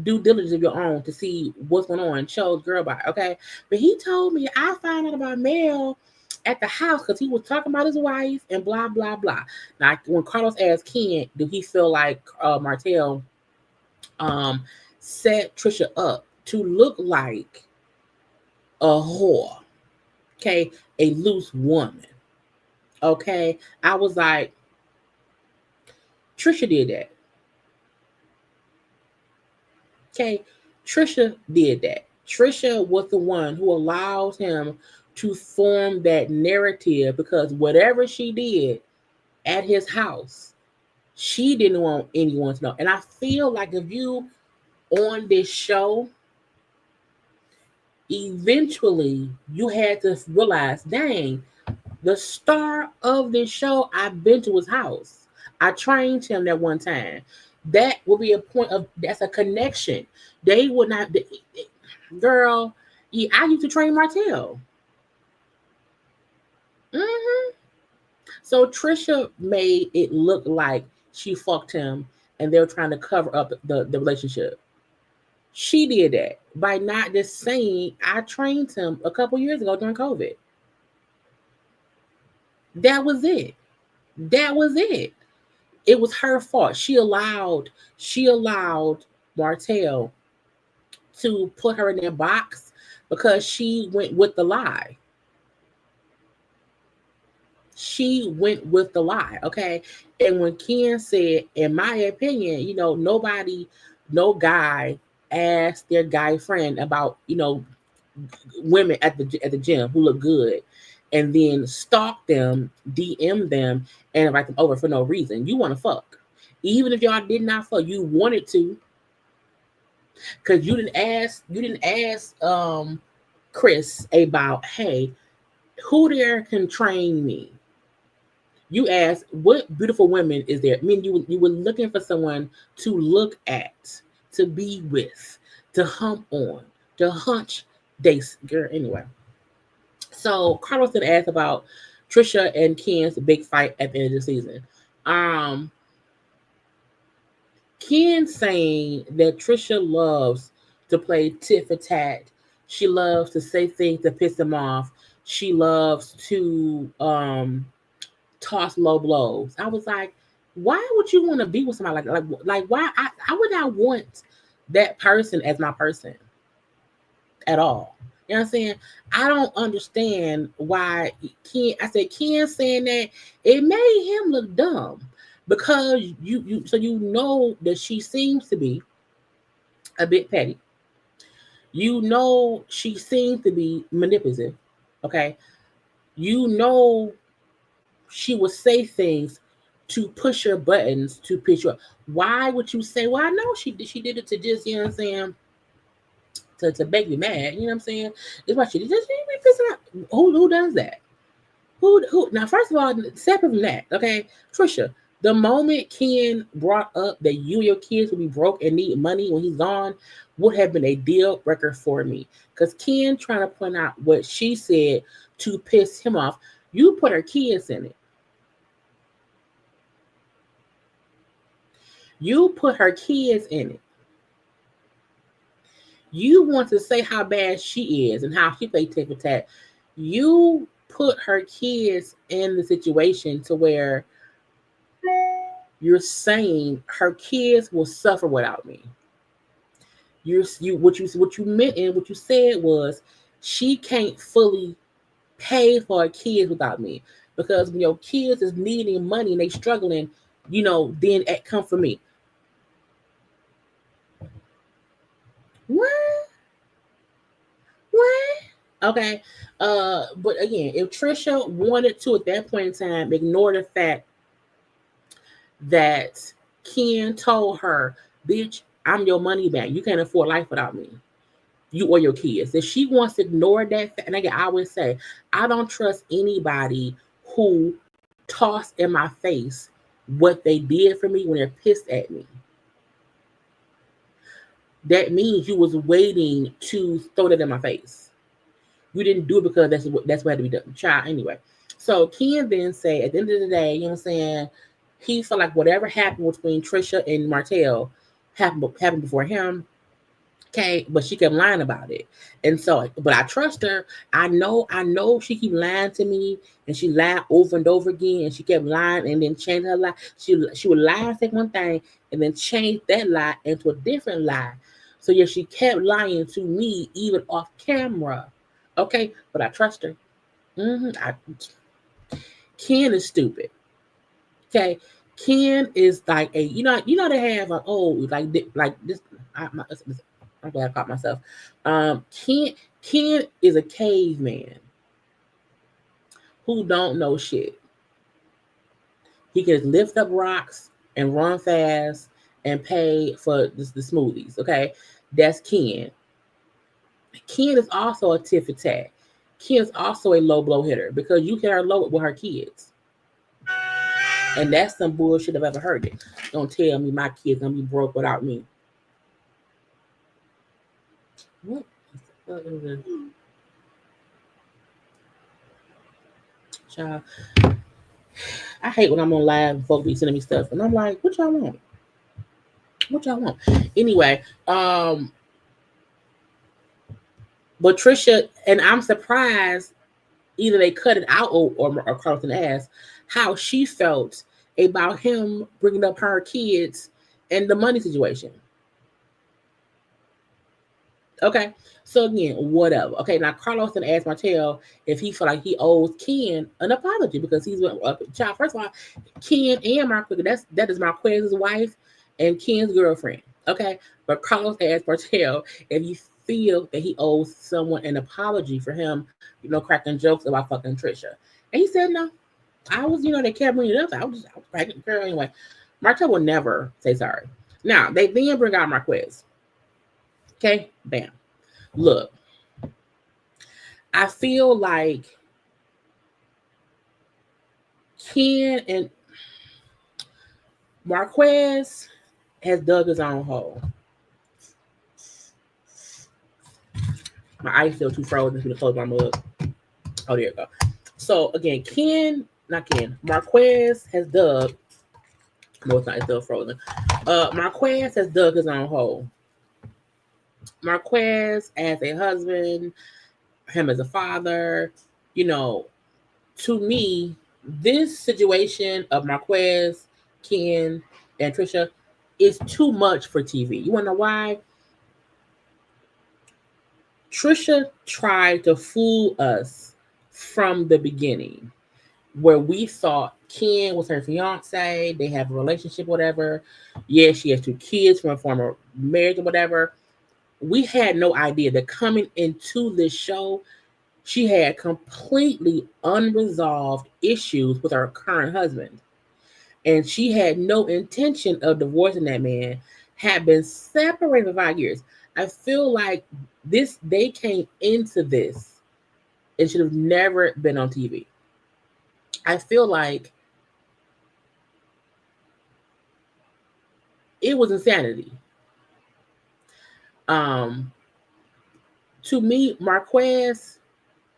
due diligence of your own to see what's going on shows girl bye, okay? But he told me I found out about Mel at the house because he was talking about his wife and blah, blah, blah. Now, when Carlos asked Ken, do he feel like Martell set Trisha up to look like a whore, okay, a loose woman, okay? I was like, Trisha did that. Okay, Trisha did that. Trisha was the one who allowed him to form that narrative because whatever she did at his house, she didn't want anyone to know. And I feel like if you on this show, eventually you had to realize, dang, the star of this show, I've been to his house. I trained him that one time. That will be a point of, that's a connection. They would not, girl, yeah, I used to train Martell. So Trisha made it look like she fucked him and they were trying to cover up the relationship. She did that by not just saying, I trained him a couple years ago during COVID. That was it. That was it. It was her fault. She allowed Martell to put her in that box because she went with the lie. She went with the lie, okay? And when Ken said, in my opinion, you know, no guy asked their guy friend about, you know, women at the gym who look good and then stalk them, DM them, and invite them over for no reason. You want to fuck. Even if y'all did not fuck, you wanted to. Because you didn't ask Chris about, hey, who there can train me? You asked, what beautiful women is there? I mean, you were looking for someone to look at, to be with, to hump on, to hunch dates. Girl, anyway. So Carlos did ask about Trisha and Ken's big fight at the end of the season. Ken saying that Trisha loves to play tit for tat. She loves to say things that piss him off. She loves to toss low blows. I was like, why would you want to be with somebody like why I would not want that person as my person at all. You know what I'm saying? I don't understand why Ken saying that it made him look dumb because you know that she seems to be a bit petty. You know she seems to be manipulative. Okay. You know she will say things to push your buttons to pitch you up. Why would you say, well, I know she did it to just, you know what I'm saying, to make me mad, you know what I'm saying? It's why she be pissing out. Who does that? Who now first of all, separate from that, okay, Trisha, the moment Ken brought up that you and your kids will be broke and need money when he's gone would have been a deal breaker for me. Because Ken trying to point out what she said to piss him off. You put her kids in it. You put her kids in it. You want to say how bad she is and how she played tit for tat. You put her kids in the situation to where you're saying her kids will suffer without me. What you meant and what you said was she can't fully pay for her kids without me, because when your kids is needing money and they struggling, then it come for me. What? Okay. But again, if Trisha wanted to at that point in time ignore the fact that Ken told her, bitch, I'm your money back. You can't afford life without me. You or your kids. If she wants to ignore that, and again, I always say, I don't trust anybody who tossed in my face what they did for me when they're pissed at me. That means you was waiting to throw that in my face. You didn't do it because that's what had to be done. Child, anyway. So Ken then say, at the end of the day, you know what I'm saying, he felt like whatever happened between Trisha and Martell happened before him. Okay, but she kept lying about it. And so, but I trust her. I know she keep lying to me, and she lied over and over again, and she kept lying and then changed her lie. She would lie and say one thing and then change that lie into a different lie. So yeah, she kept lying to me even off camera. Okay, but I trust her. Ken is stupid. Okay, Ken is like a they have a like this. I'm glad I caught myself. Ken is a caveman who don't know shit. He can lift up rocks and run fast and pay for the smoothies. Okay, that's Ken. Ken is also a tit for tat. Ken is also a low blow hitter because you hit her low with her kids. And that's some bullshit I've ever heard it. Don't tell me my kids gonna be broke without me. What? Child, I hate when I'm on live and folks be sending me stuff, and I'm like, what y'all want? What y'all want? Anyway, but Trisha, and I'm surprised either they cut it out or Carlton asked how she felt about him bringing up her kids and the money situation. Okay, so again, whatever. Okay, now Carlos then asked Martell if he felt like he owes Ken an apology because he's a child. First of all, Ken and Marquez, that is Marquez's wife and Ken's girlfriend. Okay, but Carlos asked Martell if he feel that he owes someone an apology for him, cracking jokes about fucking Trisha, and he said no. I was, they kept bringing it up. I was cracking the girl anyway. Martell will never say sorry. Now they then bring out Marquez. Okay, bam. Look, I feel like Ken and Marquez has dug his own hole. My eyes feel too frozen. I'm going to close my mug. Oh, there you go. So, again, Marquez has dug. No, it's not. It's still frozen. Marquez has dug his own hole. Marquez as a husband, him as a father, to me, this situation of Marquez Ken and Trisha is too much for TV. You wanna know why? Trisha tried to fool us from the beginning, where we thought Ken was her fiance, they have a relationship, whatever. Yeah, she has 2 kids from a former marriage or whatever. We had no idea that coming into this show, she had completely unresolved issues with her current husband. And she had no intention of divorcing that man, had been separated for 5 years. I feel like they came into this and should have never been on TV. I feel like it was insanity. To me, Marquez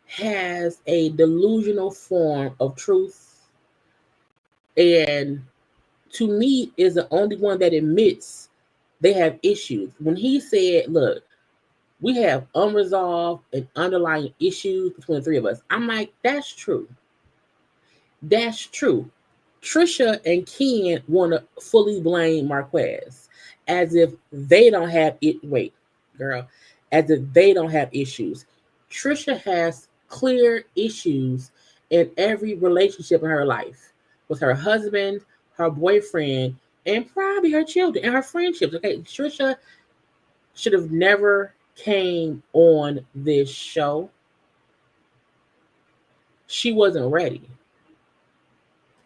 has a delusional form of truth, and to me is the only one that admits they have issues. When he said, look, we have unresolved and underlying issues between the 3 of us, I'm like, that's true. That's true. Trisha and Ken want to fully blame Marquez as if they don't have it. Wait, girl, as if they don't have issues. Trisha has clear issues in every relationship in her life with her husband, her boyfriend, and probably her children and her friendships. Okay, Trisha should have never came on this show. She wasn't ready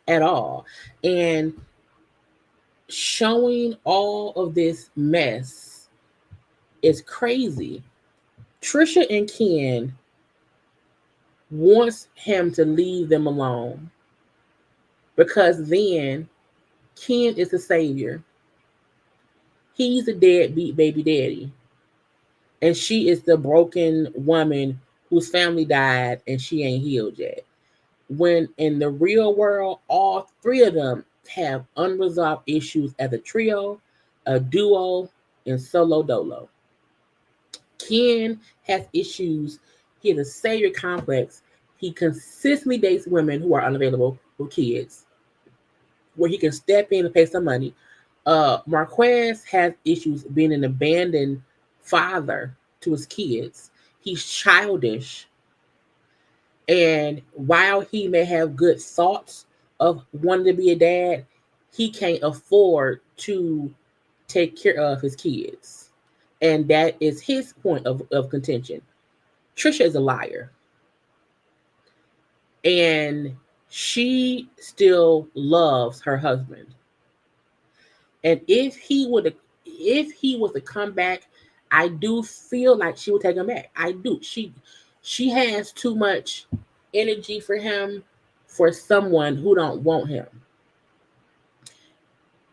at all. And showing all of this mess is crazy. Trisha and Ken wants him to leave them alone because then Ken is the savior. He's the deadbeat baby daddy. And she is the broken woman whose family died and she ain't healed yet. When in the real world, all 3 of them have unresolved issues as a trio, a duo, and solo dolo. Ken has issues. He has a savior complex. He consistently dates women who are unavailable with kids, where he can step in and pay some money. Marquez has issues being an abandoned father to his kids. He's childish. And while he may have good thoughts of wanting to be a dad, he can't afford to take care of his kids. And that is his point of contention. Trisha is a liar. And she still loves her husband. And if he was to come back, I do feel like she would take him back. I do. She has too much energy for him for someone who don't want him.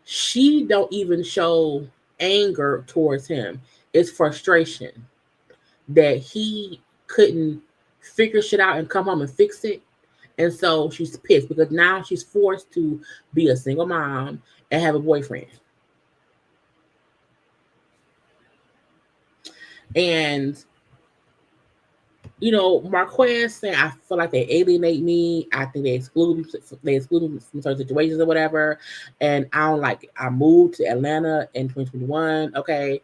She don't even show anger towards him. It's frustration that he couldn't figure shit out and come home and fix it. And so she's pissed because now she's forced to be a single mom and have a boyfriend. And Marquez saying, I feel like they alienate me. I think they exclude me from certain situations or whatever. And I don't like it. I moved to Atlanta in 2021, okay,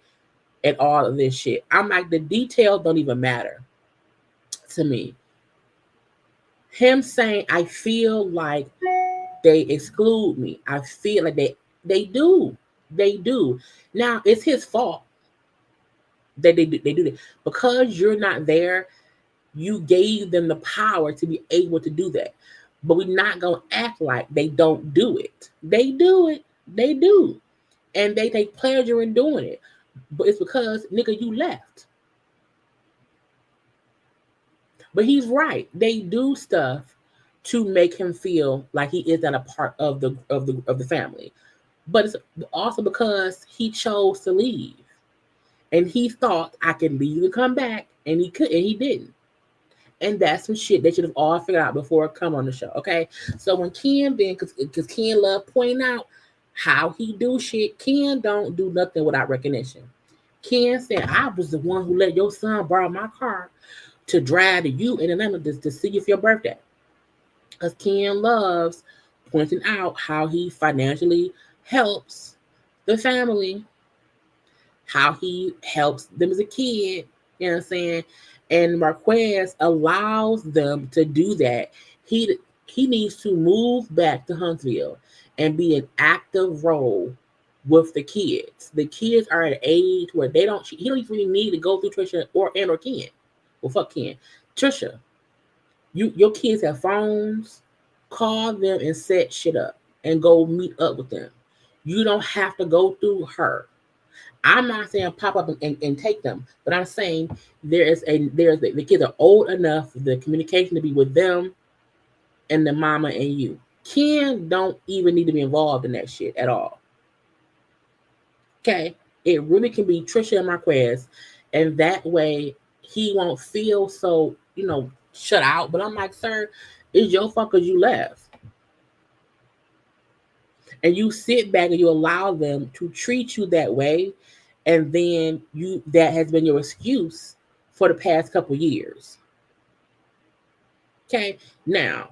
and all of this shit. I'm like, the details don't even matter to me. Him saying, I feel like they exclude me. I feel like they do. They do. Now, it's his fault that they do that. Because you're not there, you gave them the power to be able to do that. But we're not going to act like they don't do it. They do it. They do. And they take pleasure in doing it. But it's because, nigga, you left. But he's right. They do stuff to make him feel like he is not a part of the family. But it's also because he chose to leave. And he thought, I can leave and come back. And he couldn't. And he didn't. And that's some shit they should have all figured out before it come on the show, okay? So when Ken because Ken love pointing out how he do shit, Ken don't do nothing without recognition. Ken said, I was the one who let your son borrow my car to drive to you in Atlanta to see you for your birthday. Because Ken loves pointing out how he financially helps the family, how he helps them as a kid, you know what I'm saying? And Marquez allows them to do that. He needs to move back to Huntsville and be an active role with the kids. The kids are at an age where he don't even need to go through Trisha or Ken. Well, fuck Ken. Trisha, your kids have phones. Call them and set shit up and go meet up with them. You don't have to go through her. I'm not saying pop up and take them, but I'm saying the kids are old enough for the communication to be with them and the mama and you. Ken don't even need to be involved in that shit at all. Okay? It really can be Trisha and Marquez, and that way he won't feel so, shut out. But I'm like, sir, it's your fault because you left. And you sit back and you allow them to treat you that way, and then that has been your excuse for the past couple years. Okay, now,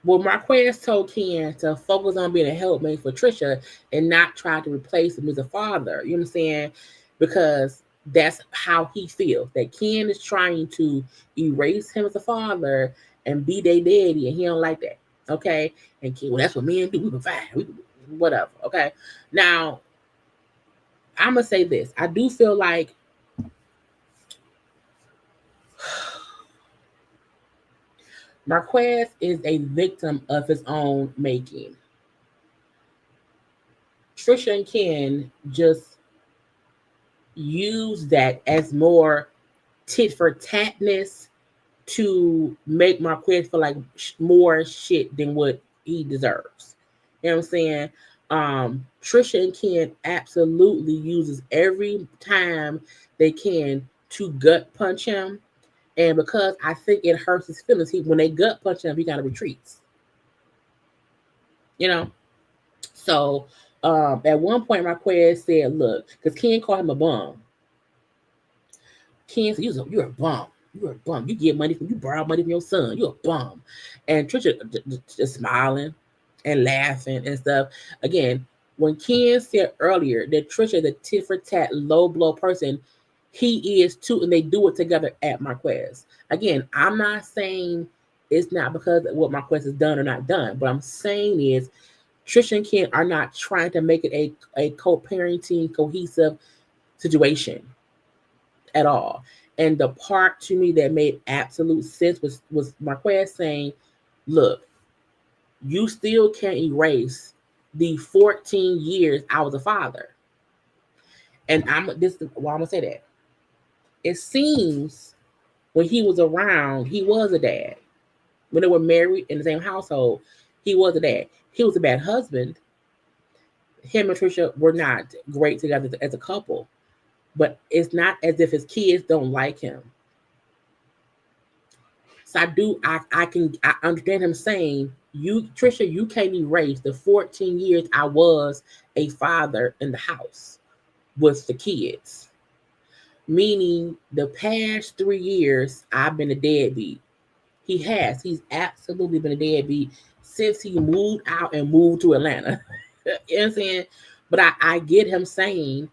Marquez told Ken to focus on being a helpmate for Trisha and not try to replace him as a father. You know what I'm saying? Because that's how he feels. That Ken is trying to erase him as a father and be their daddy, and he don't like that. Okay, and Ken, well, that's what men do. We provide. Whatever. Okay. Now, I'm gonna say this. I do feel like Marquez is a victim of his own making. Trisha and Ken just use that as more tit for tatness to make Marquez feel like more shit than what he deserves. You know what I'm saying? Trisha and Ken absolutely uses every time they can to gut punch him. And because I think it hurts his feelings, when they gut punch him, he kind of retreats. So at one point, Marquez said, look, because Ken called him a bum. Ken said, you're a bum. You're a bum. You borrow money from your son. You're a bum. And Trisha just smiling and laughing and stuff. Again, when Ken said earlier that Trisha is a tit for tat, low blow person, he is too, and they do it together at Marquez. Again, I'm not saying it's not because of what Marquez has done or not done. What I'm saying is Trisha and Ken are not trying to make it a co-parenting, cohesive situation at all. And the part to me that made absolute sense was Marquez saying, look, you still can't erase the 14 years I was a father. And this is why I'm gonna say that. It seems when he was around, he was a dad. When they were married in the same household, he was a dad. He was a bad husband. Him and Trisha were not great together as a couple. But it's not as if his kids don't like him. So I understand him saying, Trisha, you can't erase the 14 years I was a father in the house with the kids. Meaning the past 3 years, I've been a deadbeat. He's absolutely been a deadbeat since he moved out and moved to Atlanta. You know what I'm saying? But I get him saying,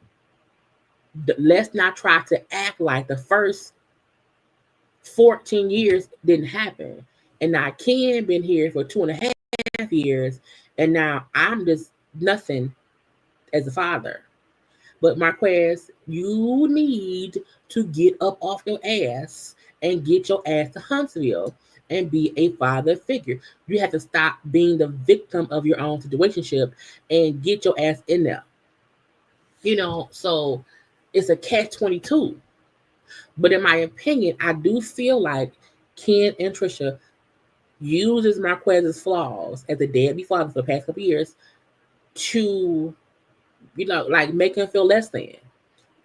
let's not try to act like the first 14 years didn't happen. And now Ken been here for 2.5 years, and now I'm just nothing as a father. But Marquez, you need to get up off your ass and get your ass to Huntsville and be a father figure. You have to stop being the victim of your own situationship and get your ass in there. So it's a catch-22. But in my opinion, I do feel like Ken and Trisha uses Marquez's flaws as a deadbeat father for the past couple years to, make him feel less than.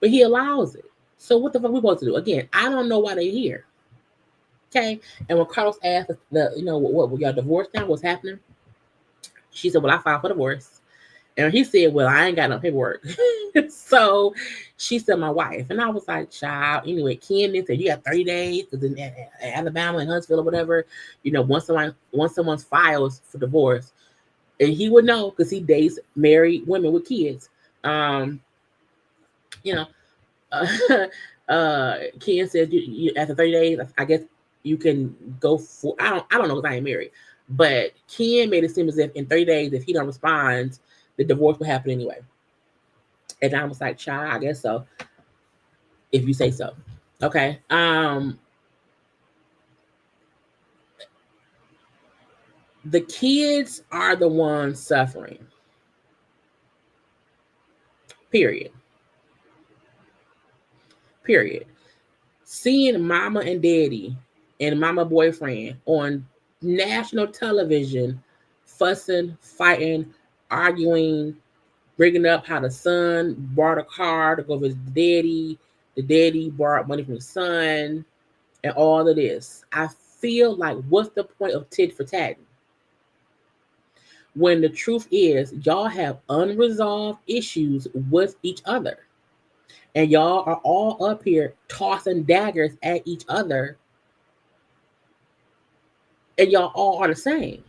But he allows it. So what the fuck we supposed to do? Again, I don't know why they're here. Okay? And when Carlos asked, what y'all divorced now? What's happening? She said, well, I filed for divorce. And he said, well, I ain't got no paperwork. So She's still my wife. And I was like, child, anyway, Ken then said, you got 30 days, because in Alabama and Huntsville or whatever, once someone's files for divorce, and he would know because he dates married women with kids. Ken said, you after 30 days, I guess you can go for, I don't know because I ain't married, but Ken made it seem as if in 30 days, if he don't respond, the divorce will happen anyway. And I was like, child, I guess so. If you say so. Okay. The kids are the ones suffering. Period. Seeing mama and daddy and mama boyfriend on national television, fussing, fighting, arguing, bringing up how the son bought a car to go visit the daddy borrowed money from the son, and all of this. I feel like, what's the point of tit for tat? When the truth is, y'all have unresolved issues with each other. And y'all are all up here tossing daggers at each other. And y'all all are the same.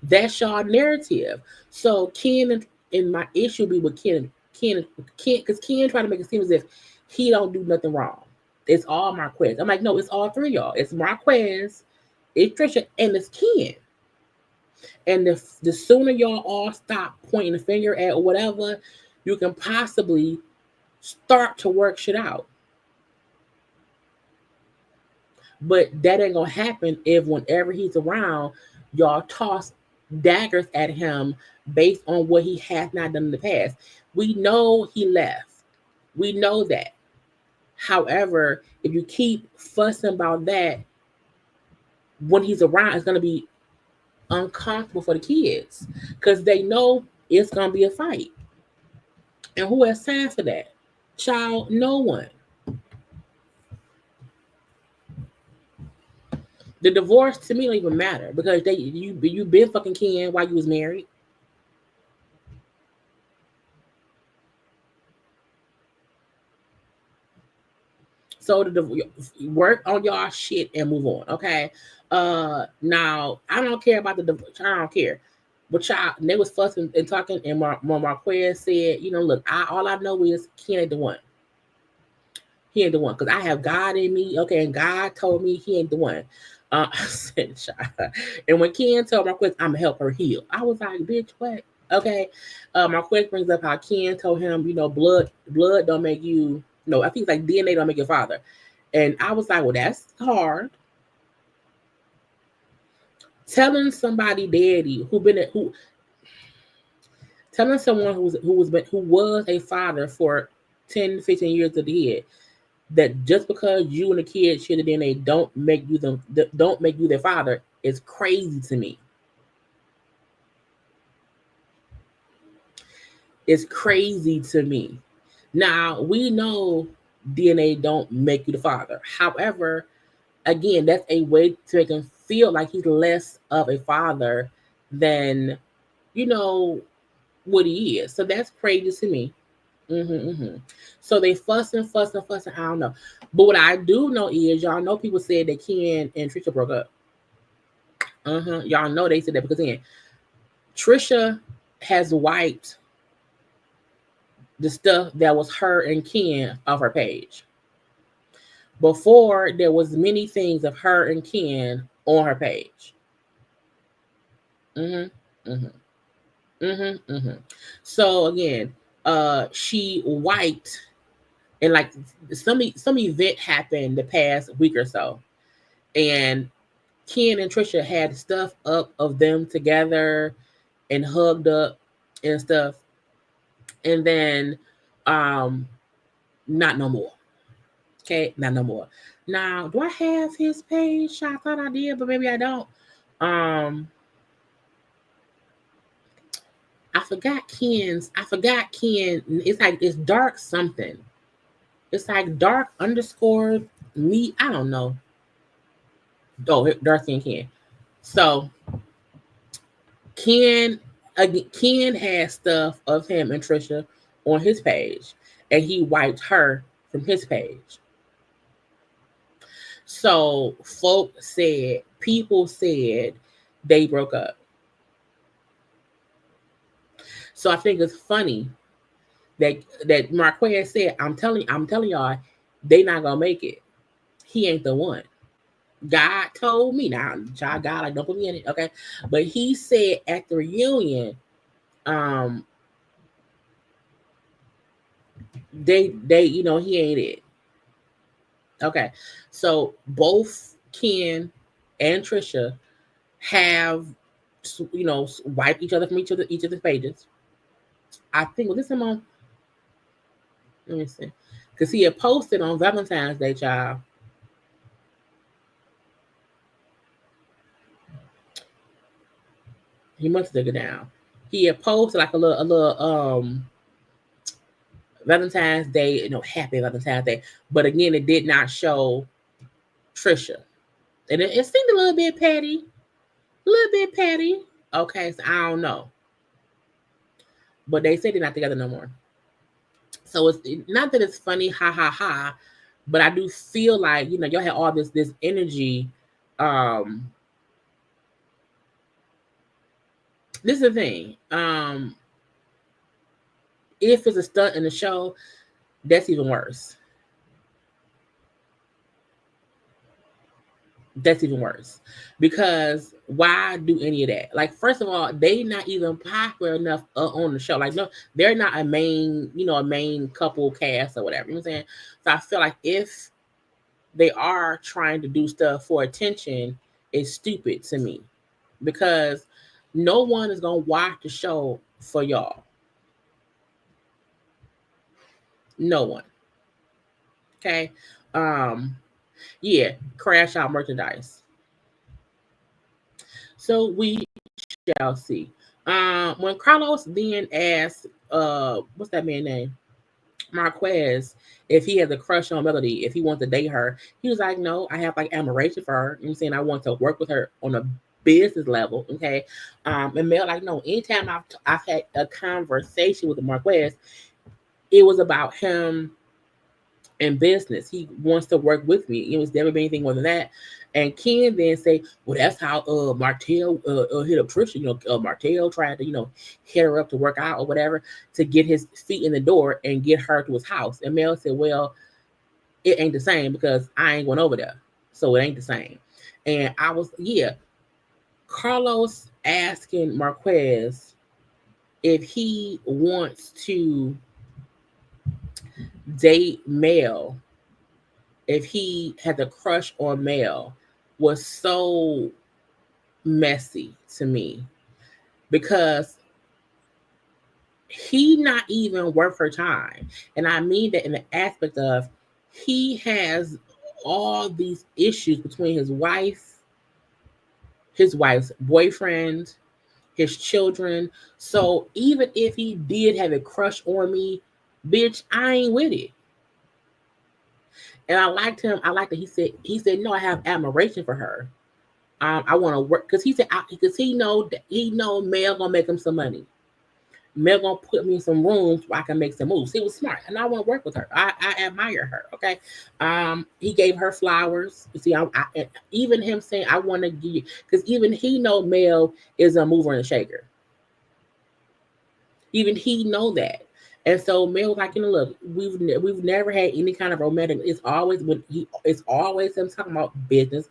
That's y'all narrative. So Ken and my issue be with Ken, because Ken trying to make it seem as if he don't do nothing wrong. It's all Marquez. I'm like, no, it's all three of y'all. It's Marquez, it's Trisha, and it's Ken. And the sooner y'all all stop pointing the finger at whatever, you can possibly start to work shit out. But that ain't gonna happen if whenever he's around, y'all toss daggers at him based on what he has not done in the past. We know he left. We know that. However, if you keep fussing about that, when he's around, it's gonna be uncomfortable for the kids because they know it's gonna be a fight. And who has time for that? Child, no one. The divorce to me don't even matter because you been fucking Ken while you was married. So work on y'all shit and move on, okay? Now I don't care about the divorce. I don't care. But y'all, they was fussing and talking, and Marquez said, look, all I know is Ken ain't the one. He ain't the one because I have God in me, okay? And God told me he ain't the one. I said, and when Ken told Marquez, I'm gonna help her heal, I was like, bitch, what? Okay. Marquez brings up how Ken told him, blood don't make you. No, I think it's like DNA don't make your father. And I was like, well, that's hard. Telling somebody daddy telling someone who was a father for 10, 15 years of the head that just because you and the kid share the DNA don't make you their father is crazy to me. It's crazy to me. Now, we know DNA don't make you the father. However, again, that's a way to make him feel like he's less of a father than, what he is. So that's crazy to me. So they fussing. I don't know. But what I do know is, y'all know people said that Ken and Trisha broke up. Y'all know they said that because again, Trisha has wiped the stuff that was her and Ken off her page. Before, there was many things of her and Ken on her page. So again, she wiped, and like some event happened the past week or so, and Ken and Trisha had stuff up of them together and hugged up and stuff, and then not no more. Okay, not no more. Now, do I have his page? I thought I did, but maybe I don't. I forgot Ken. It's dark something. It's like dark _ me. I don't know. Oh, dark skin Ken. So Ken has stuff of him and Trisha on his page, and he wiped her from his page. So people said they broke up. So I think it's funny that Marquez said, I'm telling y'all, they not gonna make it. He ain't the one. God told me. Now, God, like, don't put me in it, okay? But he said at the reunion, they, he ain't it. Okay, so both Ken and Trisha have, wiped each other from each of the pages. I think, was this him on? Let me see, because he had posted on Valentine's Day, child. He must have taken it down. He had posted like a little Valentine's Day, happy Valentine's Day. But again, it did not show Trisha. And it seemed a little bit petty. Okay, so I don't know. But they said they're not together no more. So it's not that it's funny, ha ha ha, but I do feel like, y'all had all this energy. This is the thing. If it's a stunt in the show, that's even worse. That's even worse, because why do any of that? Like, first of all, they not even popular enough on the show. Like, no, they're not a main couple cast or whatever. You know what I'm saying? So I feel like if they are trying to do stuff for attention, it's stupid to me, because no one is gonna watch the show for y'all. No one. Okay. Yeah, crash out merchandise. So we shall see. When Carlos then asked, what's that man's name? Marquez, if he has a crush on Melody, if he wants to date her, he was like, no, I have like admiration for her. I'm saying I want to work with her on a business level. Okay. And Mel, like, no, anytime I've had a conversation with Marquez, it was about him and business. He wants to work with me. It was never been anything more than that. And Ken then say, well, that's how Martell hit up Trisha. Martell tried to, hit her up to work out or whatever to get his feet in the door and get her to his house. And Mel said, well, it ain't the same because I ain't going over there. So it ain't the same. And I was, Carlos asking Marquez if he wants to date Mel, if he had a crush on Mel, was so messy to me, because he not even worth her time. And I mean that in the aspect of he has all these issues between his wife, his wife's boyfriend, his children. So even if he did have a crush on me, bitch, I ain't with it. And I liked him. I liked that he said, no, I have admiration for her. I want to work, because he said, because he know Mel gonna make him some money. Mel gonna put me in some rooms where I can make some moves. He was smart, and I want to work with her. I admire her. Okay. He gave her flowers. You see, even him saying, I want to give you, because even he know Mel is a mover and a shaker. Even he know that. And so Mel was like, look, we've never had any kind of romantic. It's always him talking about business.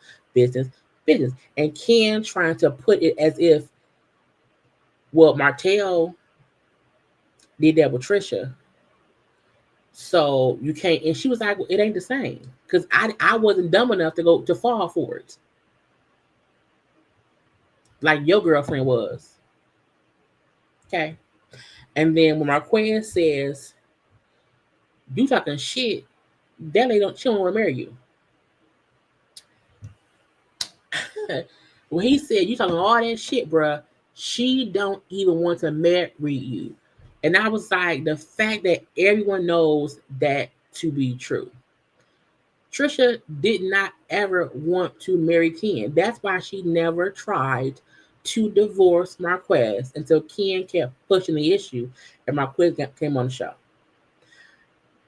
And Ken trying to put it as if, well, Martell did that with Trisha, so you can't. And she was like, well, it ain't the same, because I wasn't dumb enough to fall for it, like your girlfriend was. Okay. And then when Marquez says, you talking shit, that lady she don't want to marry you. When he said, you talking all that shit, bruh, she don't even want to marry you. And I was like, the fact that everyone knows that to be true. Trisha did not ever want to marry Ken. That's why she never tried to divorce Marquez until Ken kept pushing the issue and Marquez came on the show.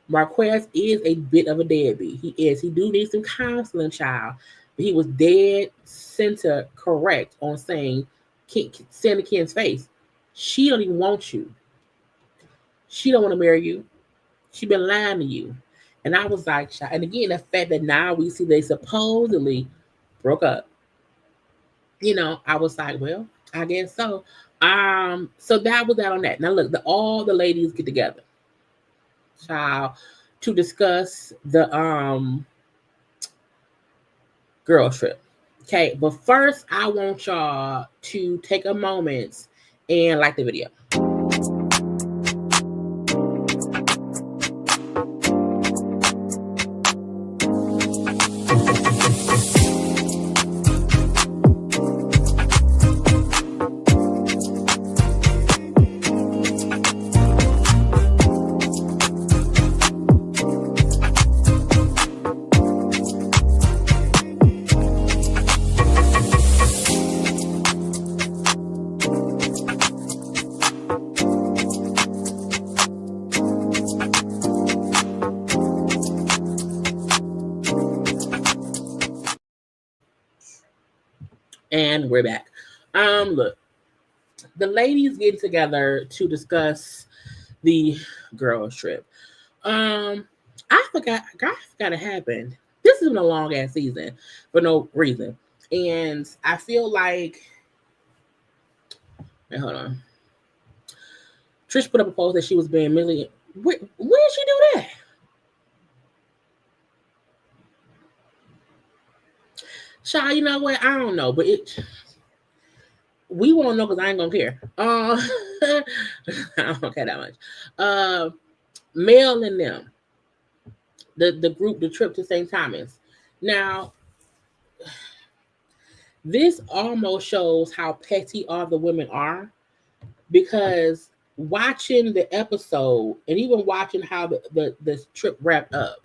Marquez is a bit of a deadbeat. He is. He do need some counseling, child. But he was dead center correct on saying, saying to Ken's face, she don't even want you. She don't want to marry you. She been lying to you. And I was like, child. And again, the fact that now we see they supposedly broke up. I was like, well, I guess so. So that was that on that. Now look, all the ladies get together, child, to discuss the girl trip. Okay, but first I want y'all to take a moment and like the video. And we're back. Look, the ladies getting together to discuss the girls trip. I forgot it happened. This has been a long ass season for no reason, and I feel like. Wait, hold on. Trish put up a post that she was being mentally. When did she do that? Child, you know what? I don't know, but we won't know because I ain't gonna care. I don't care that much. Mel and them, the group, the trip to St. Thomas. Now, this almost shows how petty all the women are, because watching the episode and even watching how the trip wrapped up,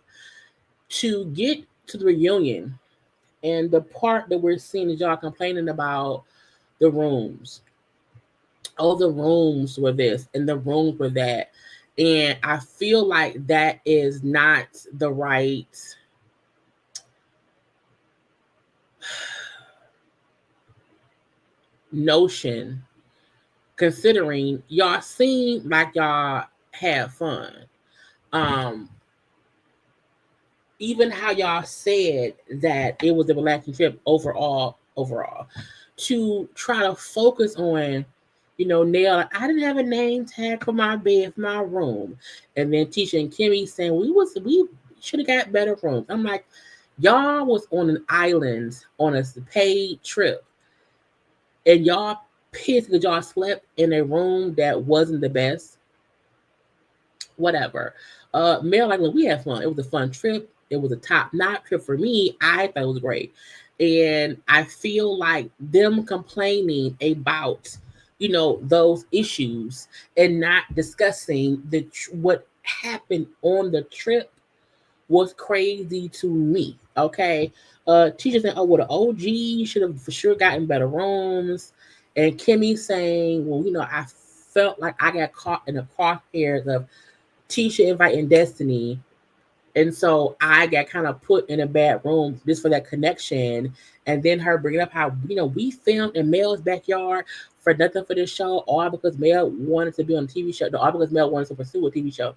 to get to the reunion. And the part that we're seeing is y'all complaining about the rooms. Oh, the rooms were this and the rooms were that. And I feel like that is not the right notion, considering y'all seem like y'all had fun. Even how y'all said that it was a relaxing trip overall, to try to focus on, Nail, I didn't have a name tag for my bed, for my room. And then Tisha and Kimmy saying we should have got better rooms. I'm like, y'all was on an island on a paid trip. And y'all pissed because y'all slept in a room that wasn't the best. Whatever. Mel, like, look, we had fun. It was a fun trip. It was a top-notch trip for me. I thought it was great. And I feel like them complaining about, those issues and not discussing what happened on the trip was crazy to me. Okay. Teacher saying, oh, well, the OG should have for sure gotten better rooms. And Kimmy saying, well, I felt like I got caught in the crosshairs of Tisha inviting Destiny. And so I got kind of put in a bad room just for that connection. And then her bringing up how, we filmed in Mel's backyard for nothing for this show, all because Mel wanted to be on a TV show, all because Mel wanted to pursue a TV show.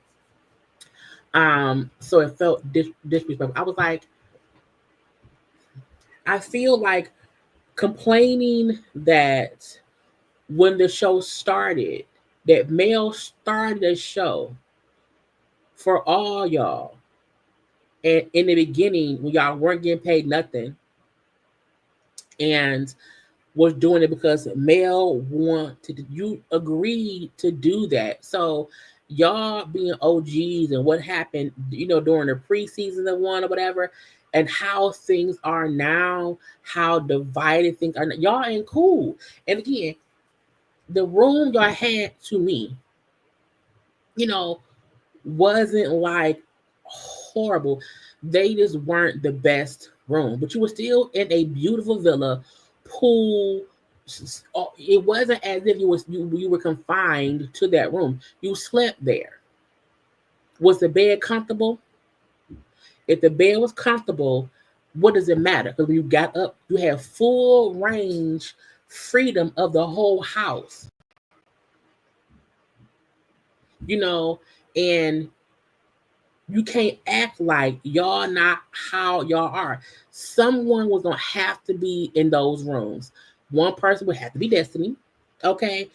So it felt disrespectful. I was like, I feel like complaining that when the show started, that Mel started a show for all y'all. And in the beginning, when y'all weren't getting paid nothing, and was doing it because Mel wanted, you agreed to do that. So y'all being OGs and what happened, during the preseason of one or whatever, and how things are now, how divided things are. Y'all ain't cool. And again, the room y'all had, to me, wasn't like horrible. They just weren't the best room, but you were still in a beautiful villa, pool. It wasn't as if you were confined to that room. You slept there. Was the bed comfortable? If the bed was comfortable, what does it matter? Because when you got up, you have full range freedom of the whole house. You know, and you can't act like y'all not how y'all are. Someone was gonna have to be in those rooms. One person would have to be Destiny. Okay.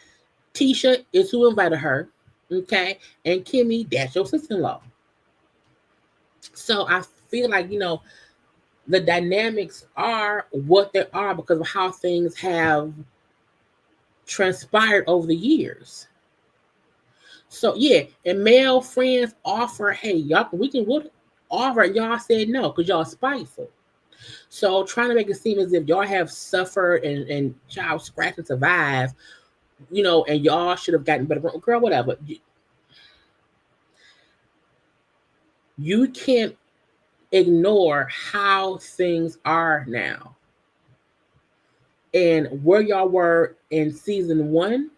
Tisha is who invited her. Okay. And Kimmy, that's your sister-in-law. So I feel like, the dynamics are what they are because of how things have transpired over the years. So yeah, and male friends offer, hey, y'all, we'll offer, y'all said no because y'all spiteful. So trying to make it seem as if y'all have suffered and y'all scratch and survive, and y'all should have gotten better. Girl, whatever. You can't ignore how things are now. And where y'all were in season 1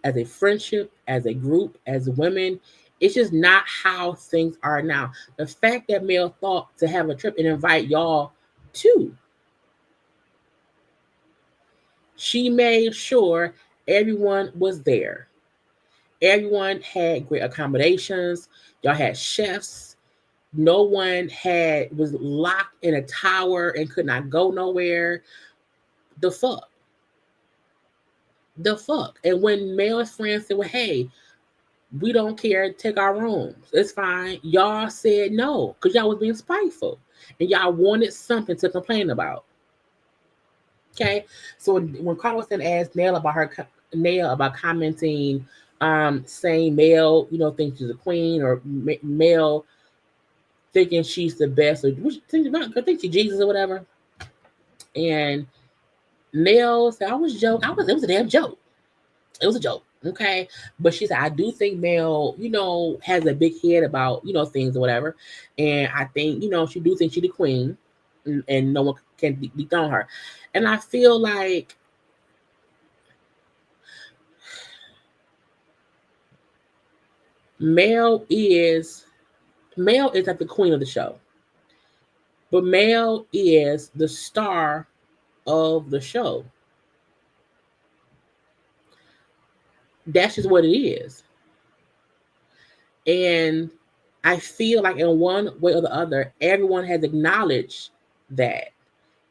as a friendship, as a group, as women, it's just not how things are now. The fact that Mel thought to have a trip and invite y'all too, she made sure everyone was there. Everyone had great accommodations. Y'all had chefs. No one was locked in a tower and could not go nowhere. The fuck. And when Mel's friends said, well, hey, we don't care, take our rooms, it's fine, y'all said no because y'all was being spiteful and y'all wanted something to complain about. Okay, so when Karla asked Nail about commenting, saying Mel, thinks she's a queen, or Mel thinking she's the best, or I think she's Jesus or whatever, and Nail said, it was a damn joke. It was a joke. Okay. But she said, I do think Mel, has a big head about, things or whatever. And I think, she do think she's the queen and no one can dethrone her. And I feel like Mel is like the queen of the show. But Mel is the star of the show. That's just what it is. And I feel like in one way or the other, everyone has acknowledged that.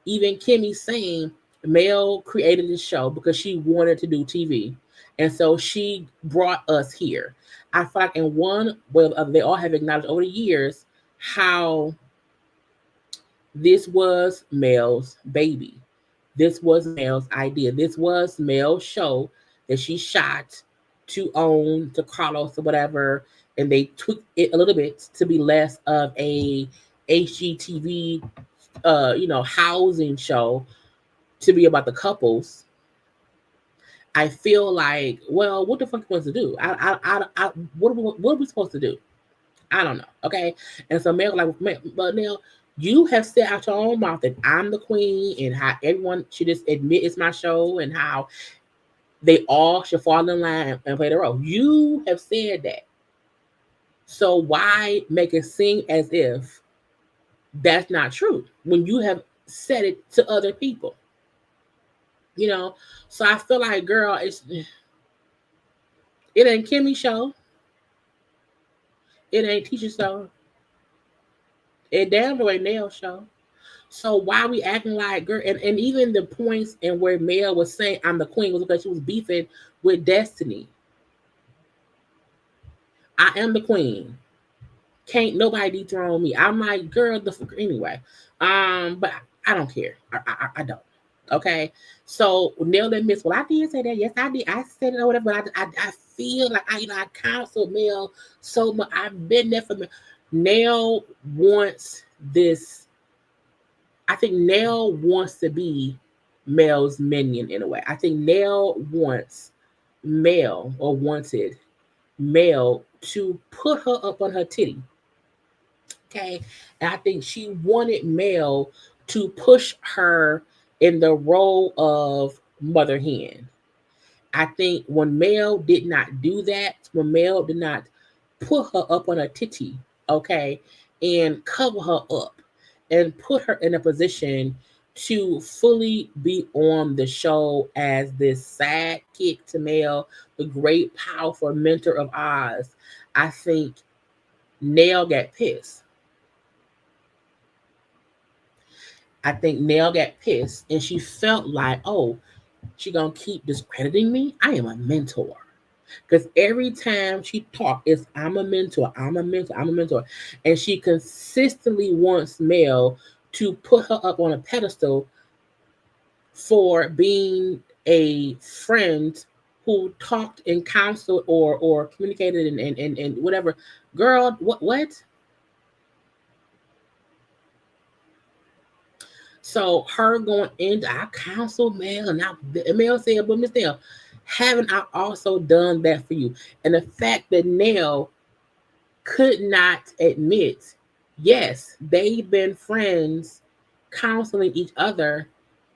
Even Kimmy saying Mel created this show because she wanted to do TV. And so she brought us here. I feel like in one way or the other, they all have acknowledged over the years how this was Mel's baby. This was Mel's idea. This was Mel's show that she shot to own to Carlos or whatever. And they tweaked it a little bit to be less of a HGTV, housing show, to be about the couples. I feel like, well, what the fuck you supposed to do? What are we supposed to do? I don't know. Okay. And so Mel but now you have said out your own mouth that I'm the queen and how everyone should just admit it's my show and how they all should fall in line and play their role. You have said that. So why make it seem as if that's not true when you have said it to other people? So I feel like, girl, it ain't Kimmy's show. It ain't Tisha's show. It damn sure ain't Nail's show. So why are we acting like, girl? And even the points and where Mel was saying I'm the queen was because she was beefing with Destiny. I am the queen. Can't nobody dethrone me. I'm like, girl, anyway. But I don't care. I don't. Okay. So Nail and Miss, well, I did say that. Yes, I did. I said it or whatever. But I feel like I counsel Mel so much. I've been there for me. Nail wants this. I think Nail wants to be Mel's minion in a way. I think Nail wants Mel or wanted Mel to put her up on her titty. Okay. And I think she wanted Mel to push her in the role of mother hen. I think when Mel did not do that, when Mel did not put her up on a titty, okay, and cover her up and put her in a position to fully be on the show as this sidekick to Mel, the great, powerful mentor of Oz. I think Nell got pissed. I think Nell got pissed and she felt like, oh, she gonna keep discrediting me? I am a mentor. Because every time she talks, it's I'm a mentor, I'm a mentor, I'm a mentor. And she consistently wants Mel to put her up on a pedestal for being a friend who talked and counseled or communicated and whatever. Girl, what? So her going into I counsel Mel and Mel said, but Miss Nell, haven't I also done that for you? And the fact that Nell could not admit, yes, they've been friends counseling each other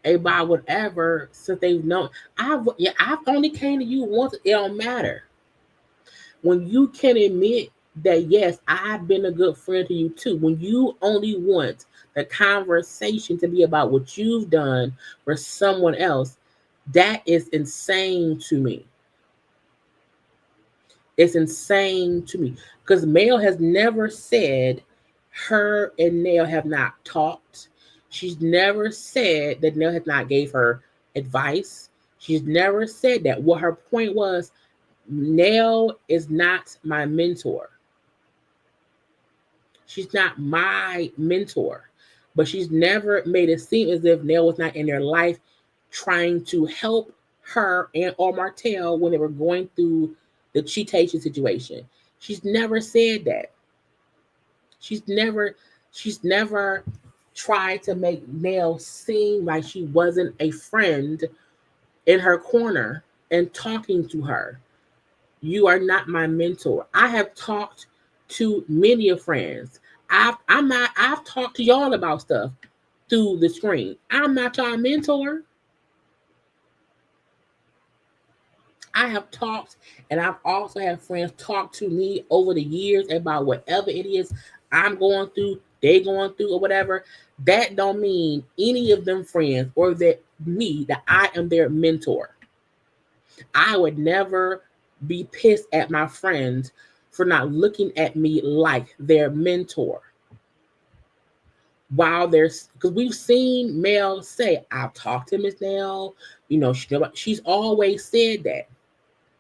about whatever since they've known. I've only came to you once. It don't matter. When you can admit that yes, I've been a good friend to you too. When you only want the conversation to be about what you've done for someone else, that is insane to me. It's insane to me because Mel has never said her and Nell have not talked. She's never said that Nell has not gave her advice. She's never said that. What her point was, Nell is not my mentor. She's not my mentor. But she's never made it seem as if Nell was not in their life trying to help her and or Martell when they were going through the cheatation situation. She's never said that. She's never tried to make Nell seem like she wasn't a friend in her corner and talking to her. You are not my mentor. I have talked to many of friends. I've talked to y'all about stuff through the screen. I'm not your mentor. I have talked, and I've also had friends talk to me over the years about whatever it is I'm going through, they going through, or whatever. That don't mean any of them friends or that I am their mentor. I would never be pissed at my friends for not looking at me like their mentor. While there's because we've seen Mel say, I've talked to Miss Nell, she's always said that.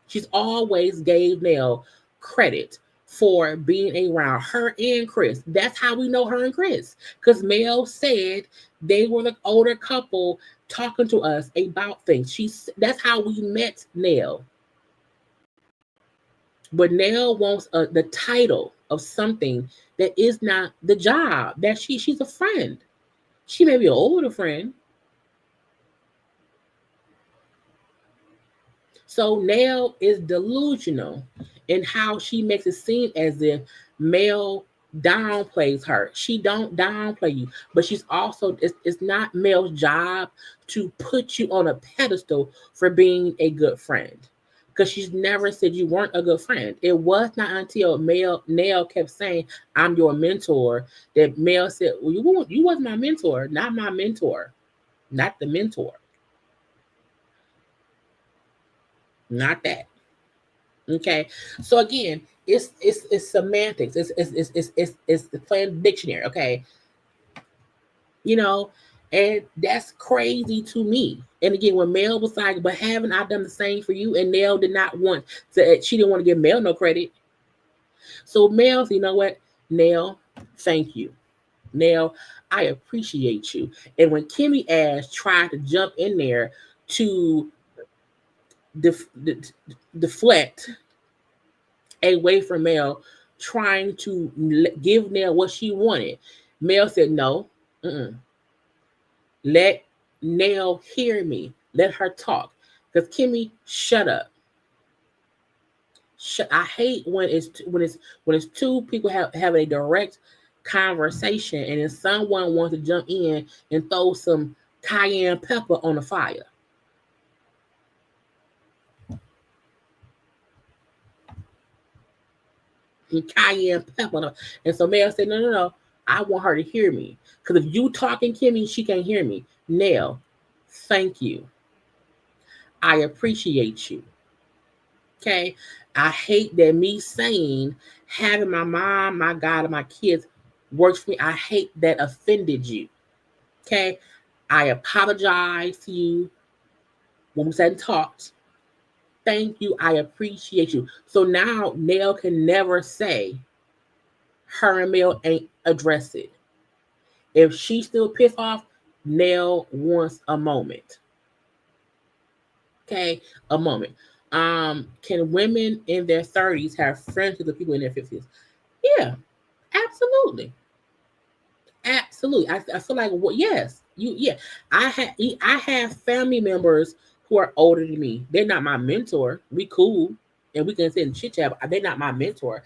She's always gave Nell credit for being around her and Chris. That's how we know her and Chris. Because Mel said they were the older couple talking to us about things. That's how we met Nell. But Nell wants the title of something that is not the job. That she's a friend. She may be an older friend. So Nell is delusional in how she makes it seem as if Mel downplays her. She don't downplay you, but she's also it's not Mel's job to put you on a pedestal for being a good friend. Because she's never said you weren't a good friend. It was not until Nell kept saying, I'm your mentor, that Mel said, well, you wasn't my mentor, not my mentor, not the mentor. Not that. Okay. So again, it's semantics. It's the plain dictionary. Okay. And that's crazy to me. And again, when Mel was like, but haven't I done the same for you? And Nell did not want to, she didn't want to give Mel no credit. So Mel, you know what? Nell, thank you. Nell, I appreciate you. And when Kimmy Ash tried to jump in there to deflect away from Mel, trying to give Nell what she wanted, Mel said, no, let Nell hear me. Let her talk. Because Kimmy, shut up. I hate when it's two people have a direct conversation and then someone wants to jump in and throw some cayenne pepper on the fire. cayenne pepper. And so Mel said, no. I want her to hear me. Because if you talking Kimmy, she can't hear me. Nell, thank you. I appreciate you. Okay. I hate that me saying having my mom, my God, and my kids works for me. I hate that offended you. Okay. I apologize to you when we sat and talked. Thank you. I appreciate you. So now Nell can never say her and Mel ain't address it. If she's still pissed off, Nell wants a moment. Okay, a moment. Can women in their 30s have friendships with people in their 50s? Yeah, absolutely. Absolutely. I feel like yes. I have family members who are older than me. They're not my mentor. We cool and we can sit and chit chat, but they're not my mentor.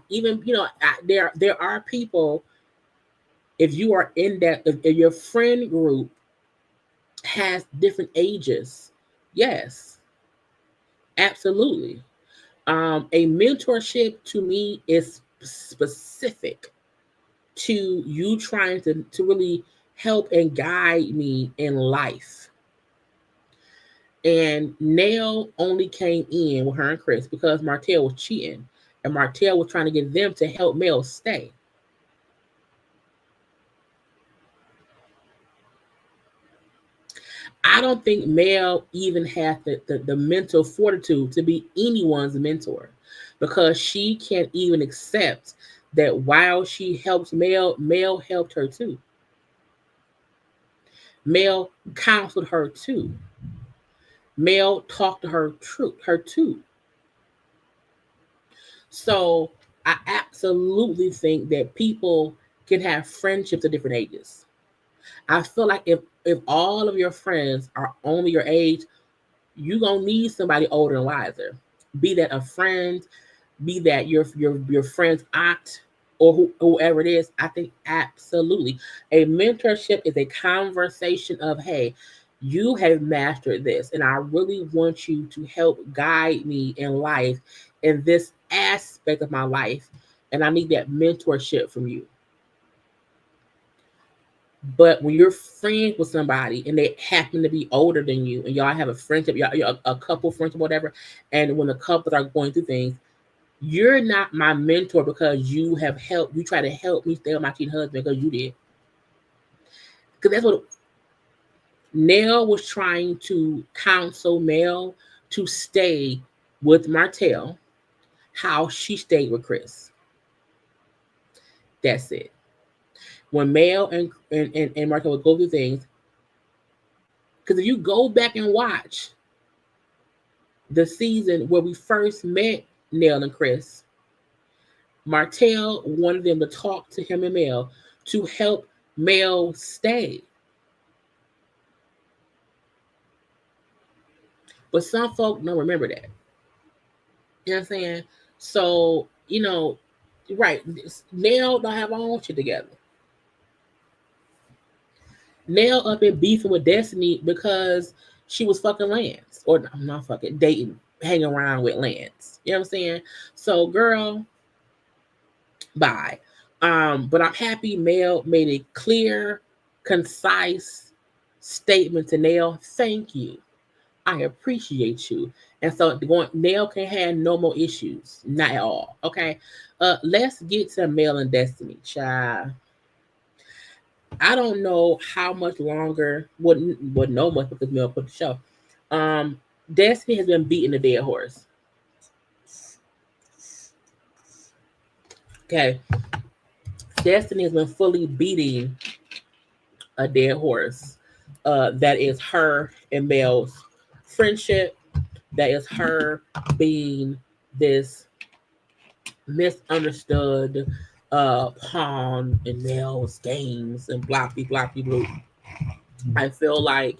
Even there are people, if you are in that, if your friend group has different ages, yes, absolutely. A mentorship to me is specific to you trying to really help and guide me in life. And Nell only came in with her and Chris because Martell was cheating, and Martell was trying to get them to help Mel stay. I don't think Mel even has the mental fortitude to be anyone's mentor because she can't even accept that while she helps Mel helped her too. Mel counseled her too. Mel talked to her too. So I absolutely think that people can have friendships at different ages. I feel like if all of your friends are only your age, you're gonna need somebody older and wiser. Be that a friend, be that your friend's aunt or whoever it is. I think absolutely a mentorship is a conversation of, hey, you have mastered this and I really want you to help guide me in life in this aspect of my life, and I need that mentorship from you. But when you're friends with somebody and they happen to be older than you and y'all have a friendship, y'all a couple friendship, whatever, and when the couples are going through things, you're not my mentor because you try to help me stay with my teen husband because you did. Because that's what Nell was trying to counsel Mel to stay with Martell, how she stayed with Chris. That's it. When Mel and Martell would go through things, because if you go back and watch the season where we first met Nell and Chris, Martell wanted them to talk to him and Mel to help Mel stay. But some folk don't remember that. You know what I'm saying? So, right, Nell don't have our own shit together. Nell up in beefing with Destiny because she was fucking Lance. Or I'm not fucking dating, hanging around with Lance. You know what I'm saying? So, girl, bye. But I'm happy Mel made a clear, concise statement to Nell. Thank you. I appreciate you. And so Nell can have no more issues. Not at all. Okay. Let's get to Mel and Destiny, child. I don't know how much longer, wouldn't know much because Mel put the show. Destiny has been beating the dead horse. Okay. Destiny has been fully beating a dead horse. That is her and Mel's friendship. That is her being this misunderstood pawn in Mel's games and blocky blue. I feel like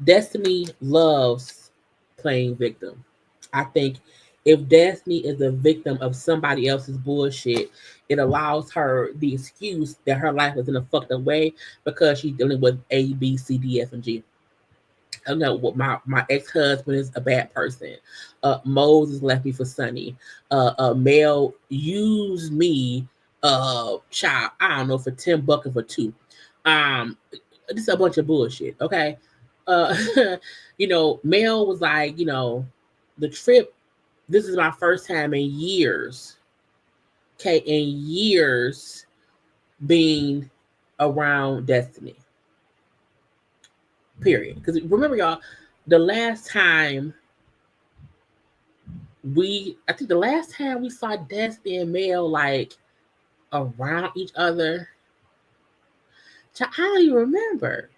Destiny loves playing victim. I think if Destiny is a victim of somebody else's bullshit, it allows her the excuse that her life is in a fucked up way because she's dealing with A, B, C, D, F, and G. I know what my ex-husband is a bad person. Moses left me for Sonny. Mel used me, child, I don't know, for $10 or for two. This is a bunch of bullshit, okay? Uh Mel was like, the trip, this is my first time in years, okay, in years being around Destiny. Period. Because remember, y'all, the last time I think the last time we saw Destiny and Mel like around each other, I don't even remember.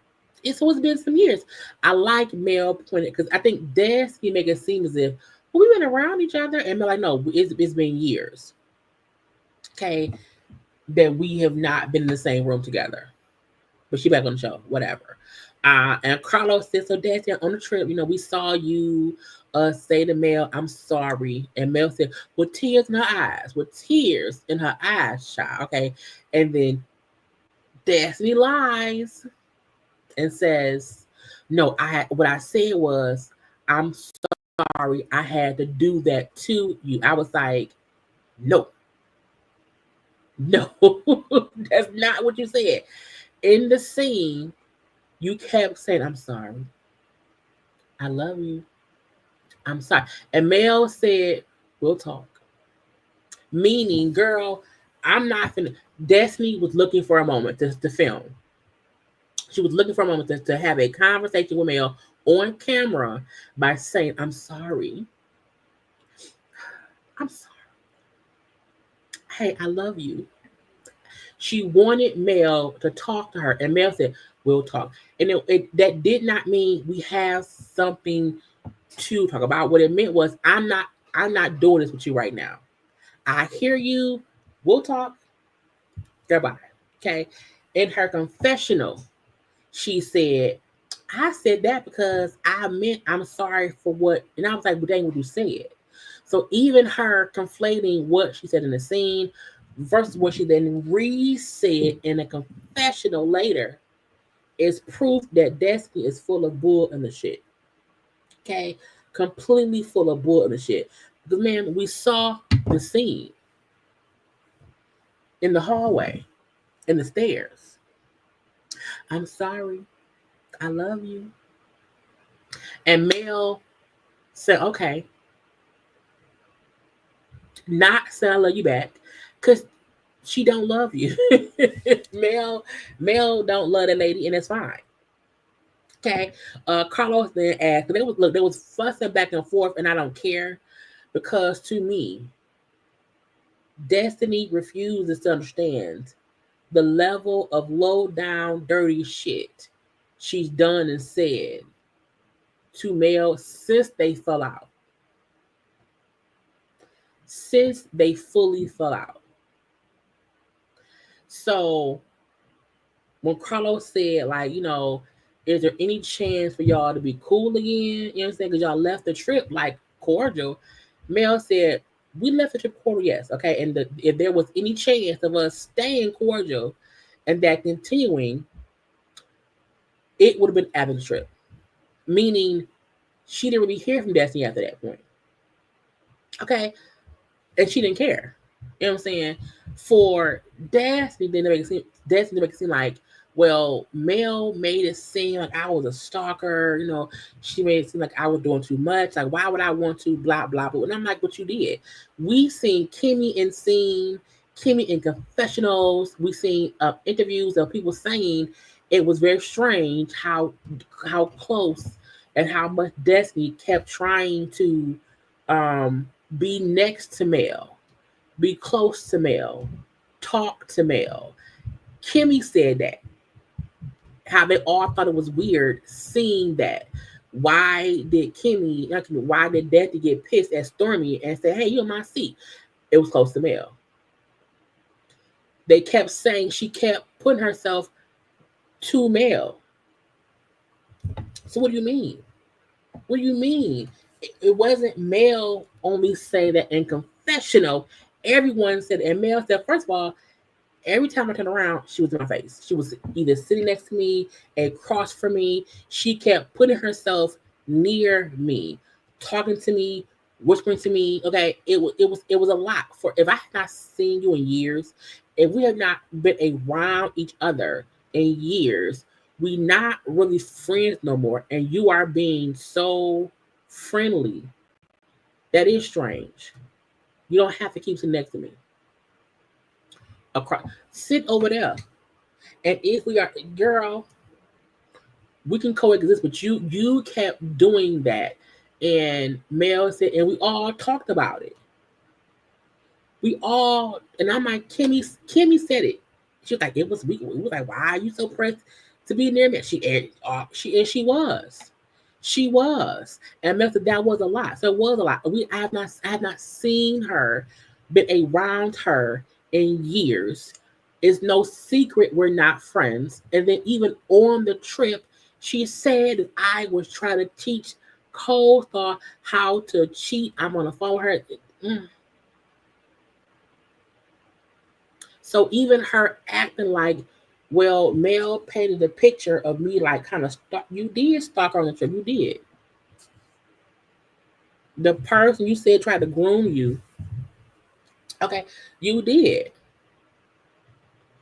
It's been some years. I like Mel pointed because I think Destiny make it seem as if, well, we've been around each other, and Mel like, no, it's been years. Okay, that we have not been in the same room together. But she back on the show, whatever. And Carlos said, so Destiny, on the trip, we saw you say to Mel, I'm sorry. And Mel said, with tears in her eyes, child. Okay. And then Destiny lies and says, no, what I said was, I'm sorry I had to do that to you. I was like, no, that's not what you said. In the scene, you kept saying, I'm sorry. I love you. I'm sorry. And Mel said, we'll talk. Meaning, girl, I'm not finna. Destiny was looking for a moment to film. She was looking for a moment to have a conversation with Mel on camera by saying, I'm sorry. I'm sorry. Hey, I love you. She wanted Mel to talk to her, and Mel said, we'll talk. And that did not mean we have something to talk about. What it meant was, I'm not doing this with you right now. I hear you. We'll talk. Goodbye. Okay. In her confessional, she said, I said that because I meant I'm sorry for what, and I was like, well, dang, what you said. So even her conflating what she said in the scene versus what she then re-said in a confessional later is proof that Destiny is full of bull and the shit. Okay, completely full of bull and the shit. Because man, we saw the scene in the hallway, in the stairs. I'm sorry. I love you. And Mel said, okay. Not say I love you back, because she don't love you. Mel don't love that lady, and it's fine. Okay. Carlos then asked, they was fussing back and forth, and I don't care, because to me, Destiny refuses to understand the level of low down dirty shit she's done and said to Mel since they fell out. Since they fully fell out. So when Carlos said, like, is there any chance for y'all to be cool again? You know what I'm saying? Because y'all left the trip like cordial. Mel said, we left the trip cordial, yes. Okay. And if there was any chance of us staying cordial and that continuing, it would have been after the trip. Meaning she didn't really hear from Destiny after that point. Okay. And she didn't care. You know what I'm saying? For Destiny, then to make it seem like, well, Mel made it seem like I was a stalker. She made it seem like I was doing too much. Like, why would I want to? Blah blah blah. And I'm like, what you did? We seen Kimmy in confessionals. We seen interviews of people saying it was very strange how close and how much Destiny kept trying to be next to Mel, be close to Mel, talk to Mel. Kimmy said that. How they all thought it was weird seeing that. Why did Destiny get pissed at Stormy and say, hey, you're in my seat? It was close to Mel. They kept saying she kept putting herself to Mel. So what do you mean? What do you mean? It wasn't Mel only saying that in confessional. Everyone said, and Mel said, first of all, Every time I turned around, she was in my face. She was either sitting next to me, across from me. She kept putting herself near me, talking to me, whispering to me. Okay, it was a lot. For if I had not seen you in years, if we have not been around each other in years, we not really friends no more. And you are being so friendly. That is strange. You don't have to keep sitting next to me. Across, sit over there. And if we are, girl, we can coexist. But you kept doing that, and Mel said, and we all talked about it. We all, and I'm like, Kimmy said it. She was like, it was. We was like, why are you so pressed to be near me? She was, and Mel said that was a lot. So it was a lot. I have not seen her, been around her in years. It's no secret we're not friends. And then even on the trip, she said that I was trying to teach Cold how to cheat. I'm on the phone with her. Mm. So even her acting like, well, Mel painted a picture of me like kind of you did stalk her on the trip. You did. The person you said tried to groom you. Okay, you did.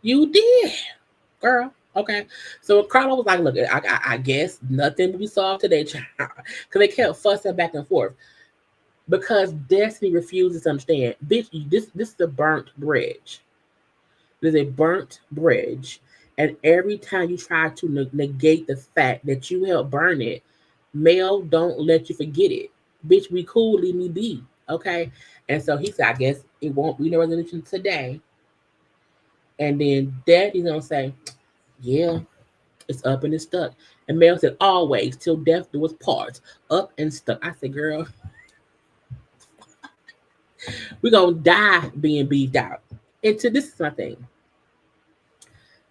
You did, girl. Okay. So Karla was like, look, I guess nothing will be solved today, child. Because they kept fussing back and forth. Because Destiny refuses to understand. Bitch, this is a burnt bridge. There's a burnt bridge. And every time you try to negate the fact that you helped burn it, Mel don't let you forget it. Bitch, we cool, leave me be. Okay. And so he said, I guess it won't be no resolution today. And then Daddy's gonna say, yeah, it's up and it's stuck. And Mel said, always, till death do us part. Up and stuck. I said, girl, we're gonna die being beefed out. And to this is my thing.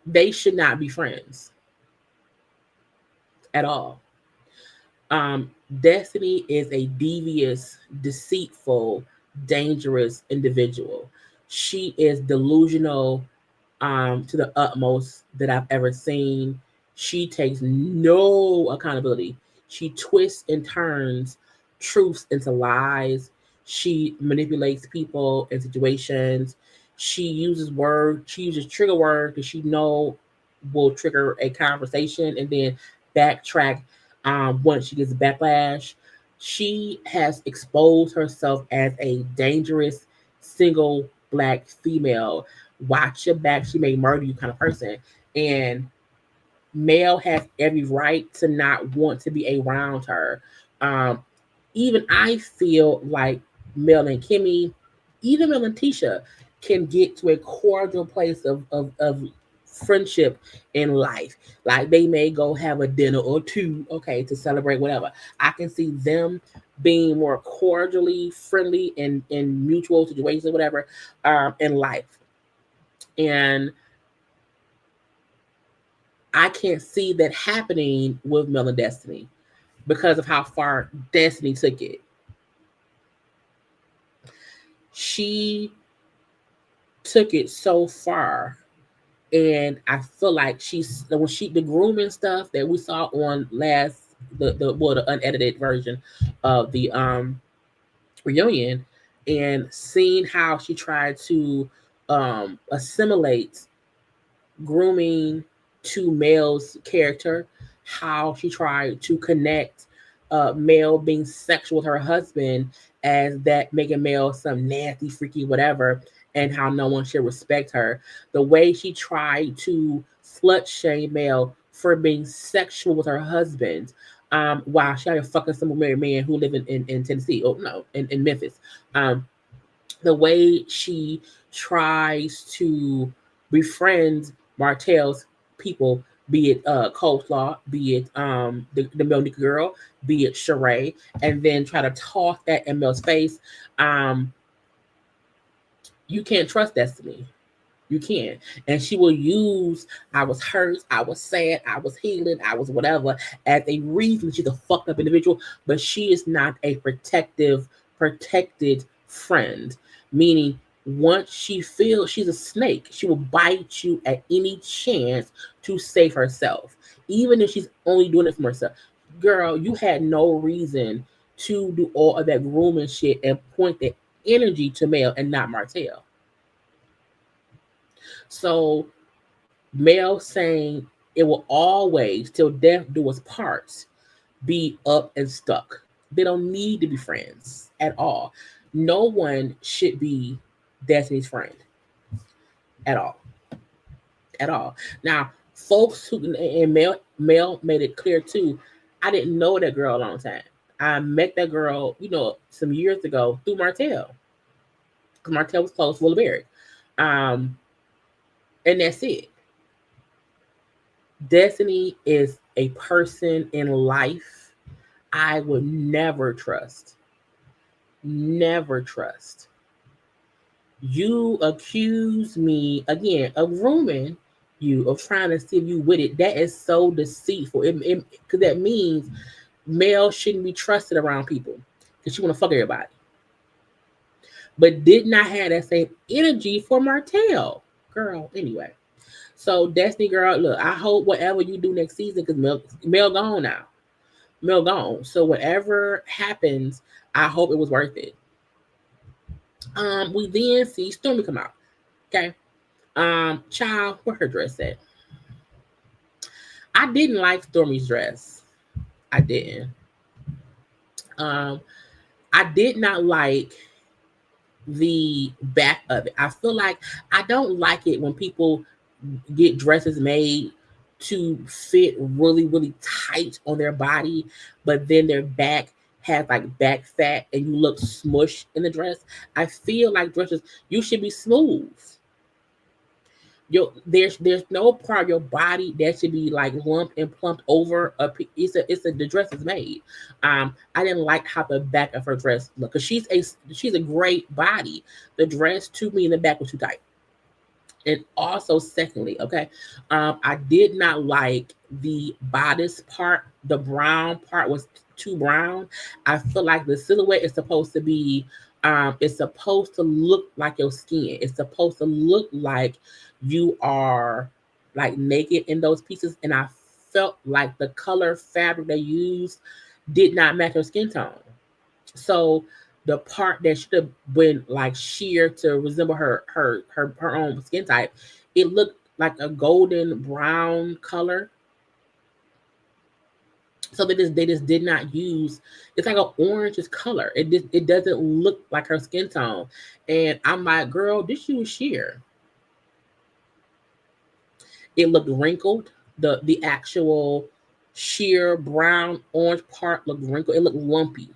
They should not be friends at all. Destiny is a devious, deceitful, dangerous individual. She is delusional to the utmost that I've ever seen. She takes no accountability. She twists and turns truths into lies. She manipulates people and situations. She uses words. She uses trigger words that she know will trigger a conversation and then backtrack once she gets backlash. She has exposed herself as a dangerous single black female. Watch your back, she may murder you kind of person. And Mel has every right to not want to be around her. Even I feel like Mel and Kimmy, even Mel and Tisha, can get to a cordial place of friendship in life. Like they may go have a dinner or two, okay, to celebrate whatever. I can see them being more cordially friendly in mutual situations, whatever, in life. And I can't see that happening with Mel and Destiny because of how far Destiny took it. She took it so far, and I feel like the grooming stuff that we saw on the unedited version of the reunion, and seeing how she tried to assimilate grooming to Mel's character, how she tried to connect Mel being sexual with her husband as that making Mel some nasty, freaky, whatever, and how no one should respect her. The way she tried to slut shame Mel for being sexual with her husband, while she had a fucking single married man who lived in Tennessee. Oh no, in Memphis. The way she tries to befriend Martell's people, be it Coleslaw, be it the Monique girl, be it Sheree, and then try to toss that in Mel's face. You can't trust Destiny. You can't. And she will use I was hurt, I was sad, I was healing, I was whatever as a reason she's a fucked up individual, but she is not a protected friend. Meaning once she feels she's a snake, she will bite you at any chance to save herself, even if she's only doing it for herself. Girl, you had no reason to do all of that grooming shit and point the energy to Mel and not Martell. So Mel saying it will always, till death do us parts, be up and stuck. They don't need to be friends at all. No one should be Destiny's friend at all. At all. Now, folks who and Mel made it clear too. I didn't know that girl a long time. I met that girl, some years ago through Martell. Because Martell was close to Willow Berry. And that's it. Destiny is a person in life I would never trust. Never trust. You accuse me again of grooming you, of trying to see if you with it. That is so deceitful. Because that means Mel shouldn't be trusted around people because she want to fuck everybody. But did not have that same energy for Martell. Girl, anyway. So Destiny girl, look, I hope whatever you do next season, because Mel gone now. Mel gone. So whatever happens, I hope it was worth it. We then see Stormy come out. Okay. Child, where her dress at? I didn't like Stormy's dress. I didn't. I did not like the back of it. I feel like I don't like it when people get dresses made to fit really, really tight on their body, but then their back has like back fat and you look smushed in the dress. I feel like dresses, you should be smooth. There's no part of your body that should be like lumped and plumped over. The dress is made. I didn't like how the back of her dress looked because she's a great body. The dress to me in the back was too tight. And also, secondly, okay, I did not like the bodice part. The brown part was too brown. I feel like the silhouette is supposed to be, it's supposed to look like your skin. It's supposed to look like you are like naked in those pieces. And I felt like the color fabric they used did not match her skin tone. So the part that should have been like sheer to resemble her own skin type, it looked like a golden brown color. So they just did not use. It's like an orange color. It doesn't look like her skin tone. And I'm like, girl, this shoe is sheer. It looked wrinkled. The actual sheer brown orange part looked wrinkled. It looked lumpy.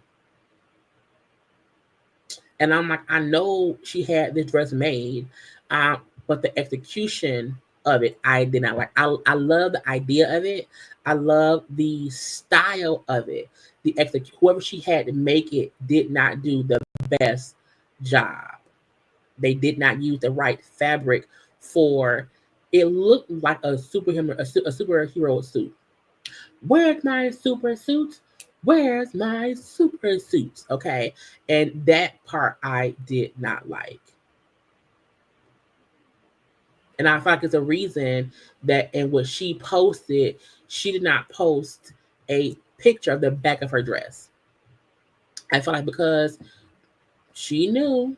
And I'm like, I know she had this dress made, but the execution of it, I did not like. I love the idea of it. I love the style of it. Whoever she had to make it did not do the best job. They did not use the right fabric for. It looked like a superhero suit. Where's my super suit? Where's my super suits? Okay. And that part I did not like. And I feel like it's a reason that in what she posted, she did not post a picture of the back of her dress. I feel like because she knew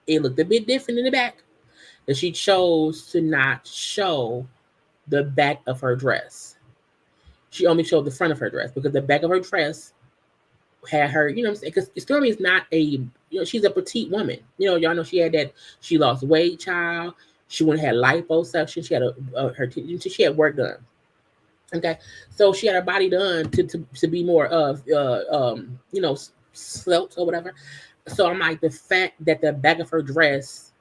it looked a bit different in the back, that she chose to not show the back of her dress. She only showed the front of her dress because the back of her dress had her, what I'm saying? Because Stormy is not she's a petite woman. Y'all know she had that, she lost weight, child. She went and had liposuction. She had she had work done. Okay. So she had her body done to be more of, svelte or whatever. So I'm like, the fact that the back of her dress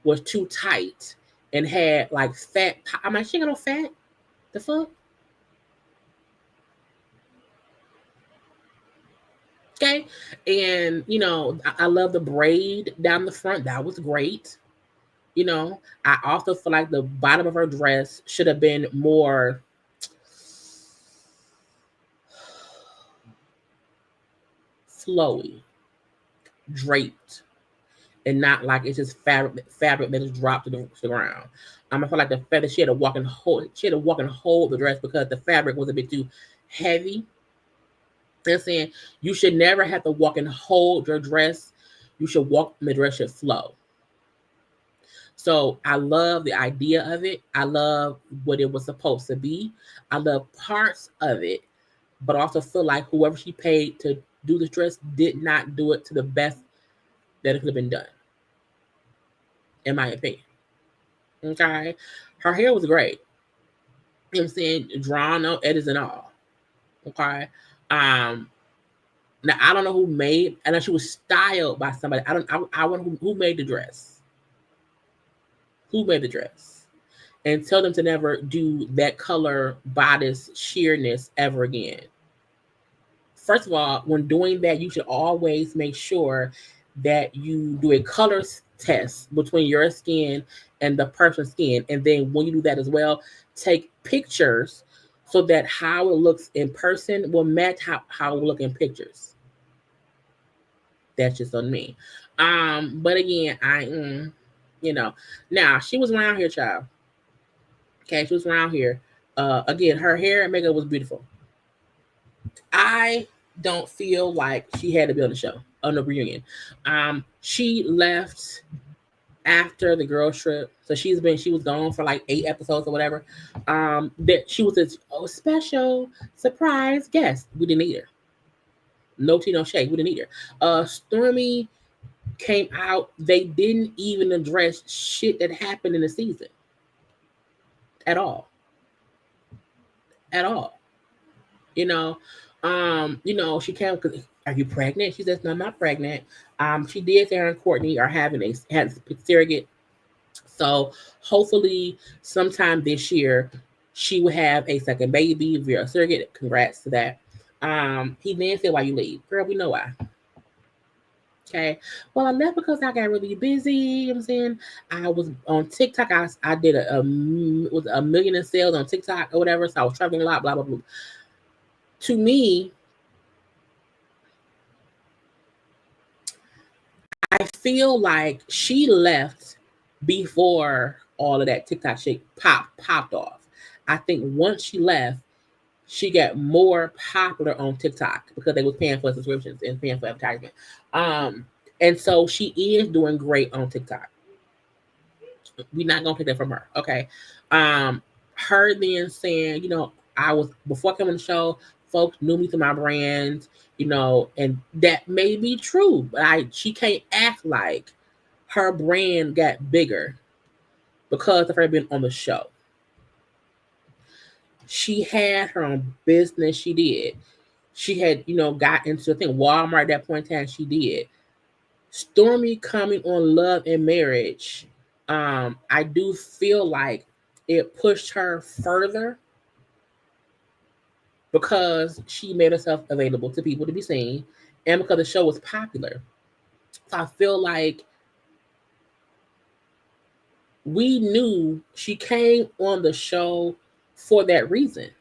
was too tight and had like fat, I'm like, she ain't got no fat. The fuck? Okay. And, I love the braid down the front. That was great. I also feel like the bottom of her dress should have been more flowy, draped. and not like it's just fabric that is dropped to the ground. I feel like the feather she had to walk and hold the dress because the fabric was a bit too heavy. They're saying you should never have to walk and hold your dress. You should walk and the dress should flow. So I love the idea of it. I love what it was supposed to be. I love parts of it, but I also feel like whoever she paid to do the dress did not do it to the best that it could have been done, in my opinion. Okay. Her hair was great. You know what I'm saying? Drawn on edges and all. Okay. Now I don't know who made, and she was styled by somebody. I wonder who made the dress. Who made the dress? And tell them to never do that color bodice sheerness ever again. First of all, when doing that, you should always make sure that you do a color test between your skin and the person's skin. And then when you do that as well, take pictures so that how it looks in person will match how it will look in pictures. That's just on me. But again, now she was around here, child. Okay, she was around here. Again, her hair and makeup was beautiful. I don't feel like she had to be on the show, on the reunion. She left after the girls trip, so she was gone for like 8 episodes or whatever. That she was a special surprise guest. We didn't need her. No tea, no shade. We didn't need her. Stormy came out. They didn't even address shit that happened in the season at all. At all. She came. Are you pregnant? She says, no, I'm not pregnant. She did say her and Courtney are had a surrogate. So hopefully sometime this year she will have a second baby via a surrogate. Congrats to that. He then said, why you leave? Girl, we know why. Okay. Well, I left because I got really busy. You know what I'm saying? I was on TikTok. I did a million in sales on TikTok or whatever. So I was traveling a lot, blah, blah, blah. To me, I feel like she left before all of that TikTok shit popped off. I think once she left, she got more popular on TikTok because they was paying for subscriptions and paying for advertisement. And so she is doing great on TikTok. We're not gonna take that from her, okay? Her then saying, before coming on the show, folks knew me through my brand, and that may be true, but she can't act like her brand got bigger because of her being on the show. She had her own business. She did. She had, got into, I think, Walmart at that point in time. She did. Stormy coming on Love and Marriage, I do feel like it pushed her further because she made herself available to people to be seen and because the show was popular. So I feel like we knew she came on the show for that reason,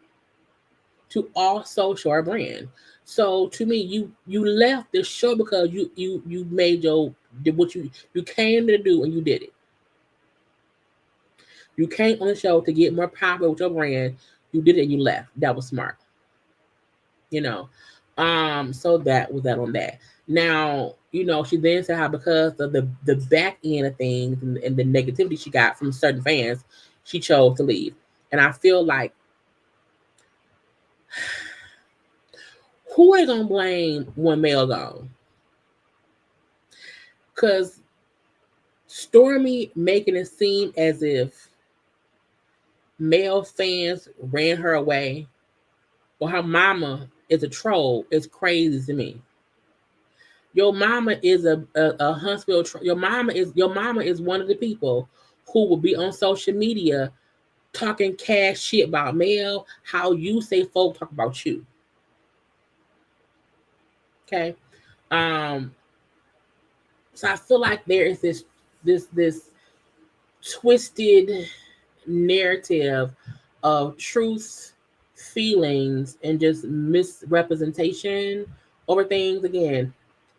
to also show her brand. So to me, you left the show because you made did what you came to do and you did it. You came on the show to get more popular with your brand. You did it and you left. That was smart. So that was that on that. Now, she then said how because of the back end of things and the negativity she got from certain fans, she chose to leave. And I feel like who are they gonna blame when Mel gone? Because Stormy making it seem as if male fans ran her away or her mama is a troll is crazy to me. Your mama is a Huntsville troll. Your mama is one of the people who will be on social media talking cash shit about Mel, how you say folk talk about you. Okay. So I feel like there is this twisted narrative of truth, feelings, and just misrepresentation over things. Again,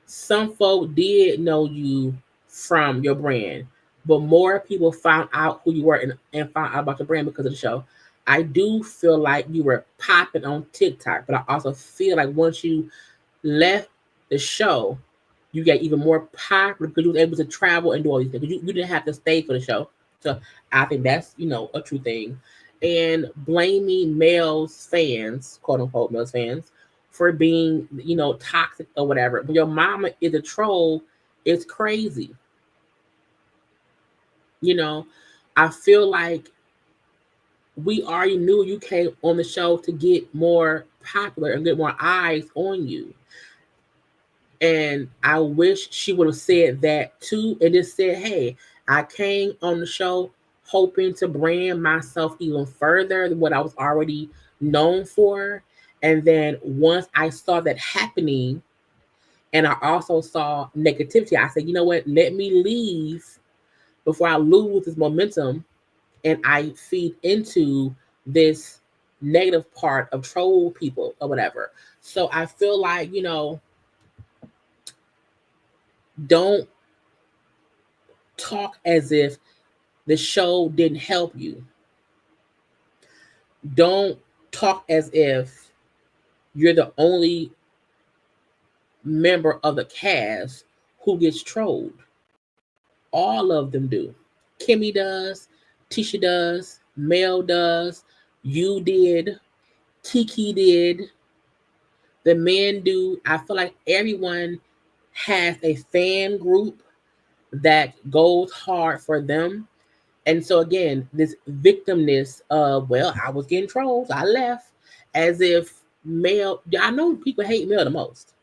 some folk did know you from your brand, but more people found out who you were and found out about your brand because of the show. I do feel like you were popping on TikTok, but I also feel like once you left the show, you got even more popular because you were able to travel and do all these things. You didn't have to stay for the show. So I think that's, a true thing. And blaming males fans, quote unquote males fans, for being, toxic or whatever. When your mama is a troll, it's crazy. I feel like we already knew you came on the show to get more popular and get more eyes on you. And I wish she would have said that too and just said, hey, I came on the show hoping to brand myself even further than what I was already known for. And then once I saw that happening, and I also saw negativity, I said, you know what, let me leave before I lose this momentum and I feed into this negative part of troll people or whatever. So I feel like, don't talk as if the show didn't help you. Don't talk as if you're the only member of the cast who gets trolled. All of them do. Kimmy does, Tisha does, Mel does, you did, Kiki did, the men do. I feel like everyone has a fan group that goes hard for them. And so again, this victimness of, well, I was getting trolled, I left, as if male, I know people hate male the most.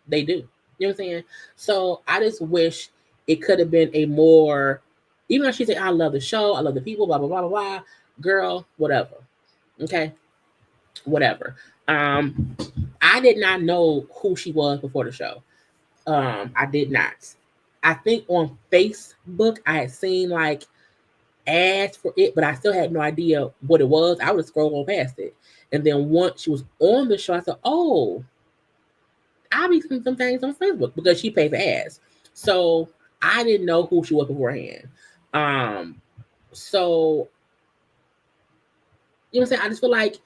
They do. You know what I'm saying? So I just wish it could have been a more, even though she said, I love the show, I love the people, blah, blah, blah, blah, blah. Girl, whatever. Okay? Whatever. I did not know who she was before the show. I did not. I think on Facebook I had seen like ads for it, but I still had no idea what it was. I would scroll on past it. And then once she was on the show, I said, oh, I'll be seeing some things on Facebook because she paid for ads. So I didn't know who she was beforehand. So you know what I'm saying? I just feel like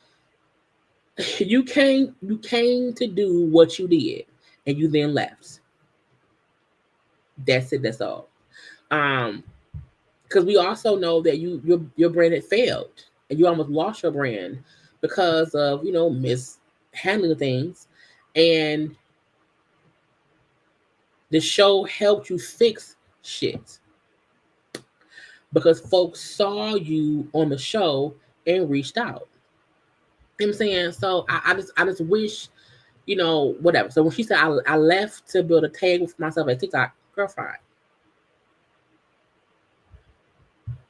you came to do what you did and you then left. That's it, that's all. Because we also know that your brand had failed and you almost lost your brand because of mishandling things, and the show helped you fix shit because folks saw you on the show and reached out. You know what I'm saying? So I just wish, whatever. So when she said I left to build a table for myself at TikTok, girl, fine.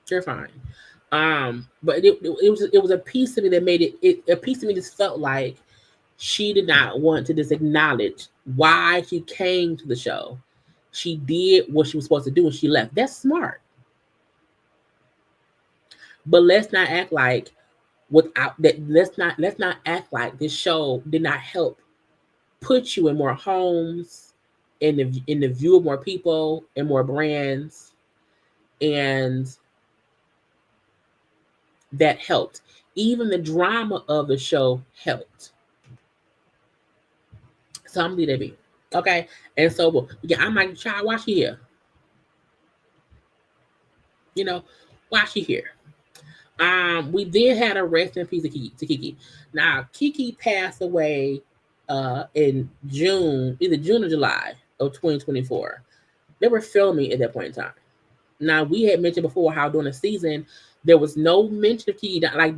You're fine. But it was a piece of me that made it a piece of me just felt like she did not want to just acknowledge why she came to the show. She did what she was supposed to do and she left. That's smart. But let's not act like without that, let's not act like this show did not help put you in more homes, in the view of more people and more brands, and that helped. Even the drama of the show helped. So I'm gonna leave that be. Okay. And so yeah, I'm like, child, why she here? Why she here? We did have a rest in peace to Kiki. Now Kiki passed away in June, either June or July of 2024. They were filming at that point in time. Now we had mentioned before how during the season there was no mention of Kiki, like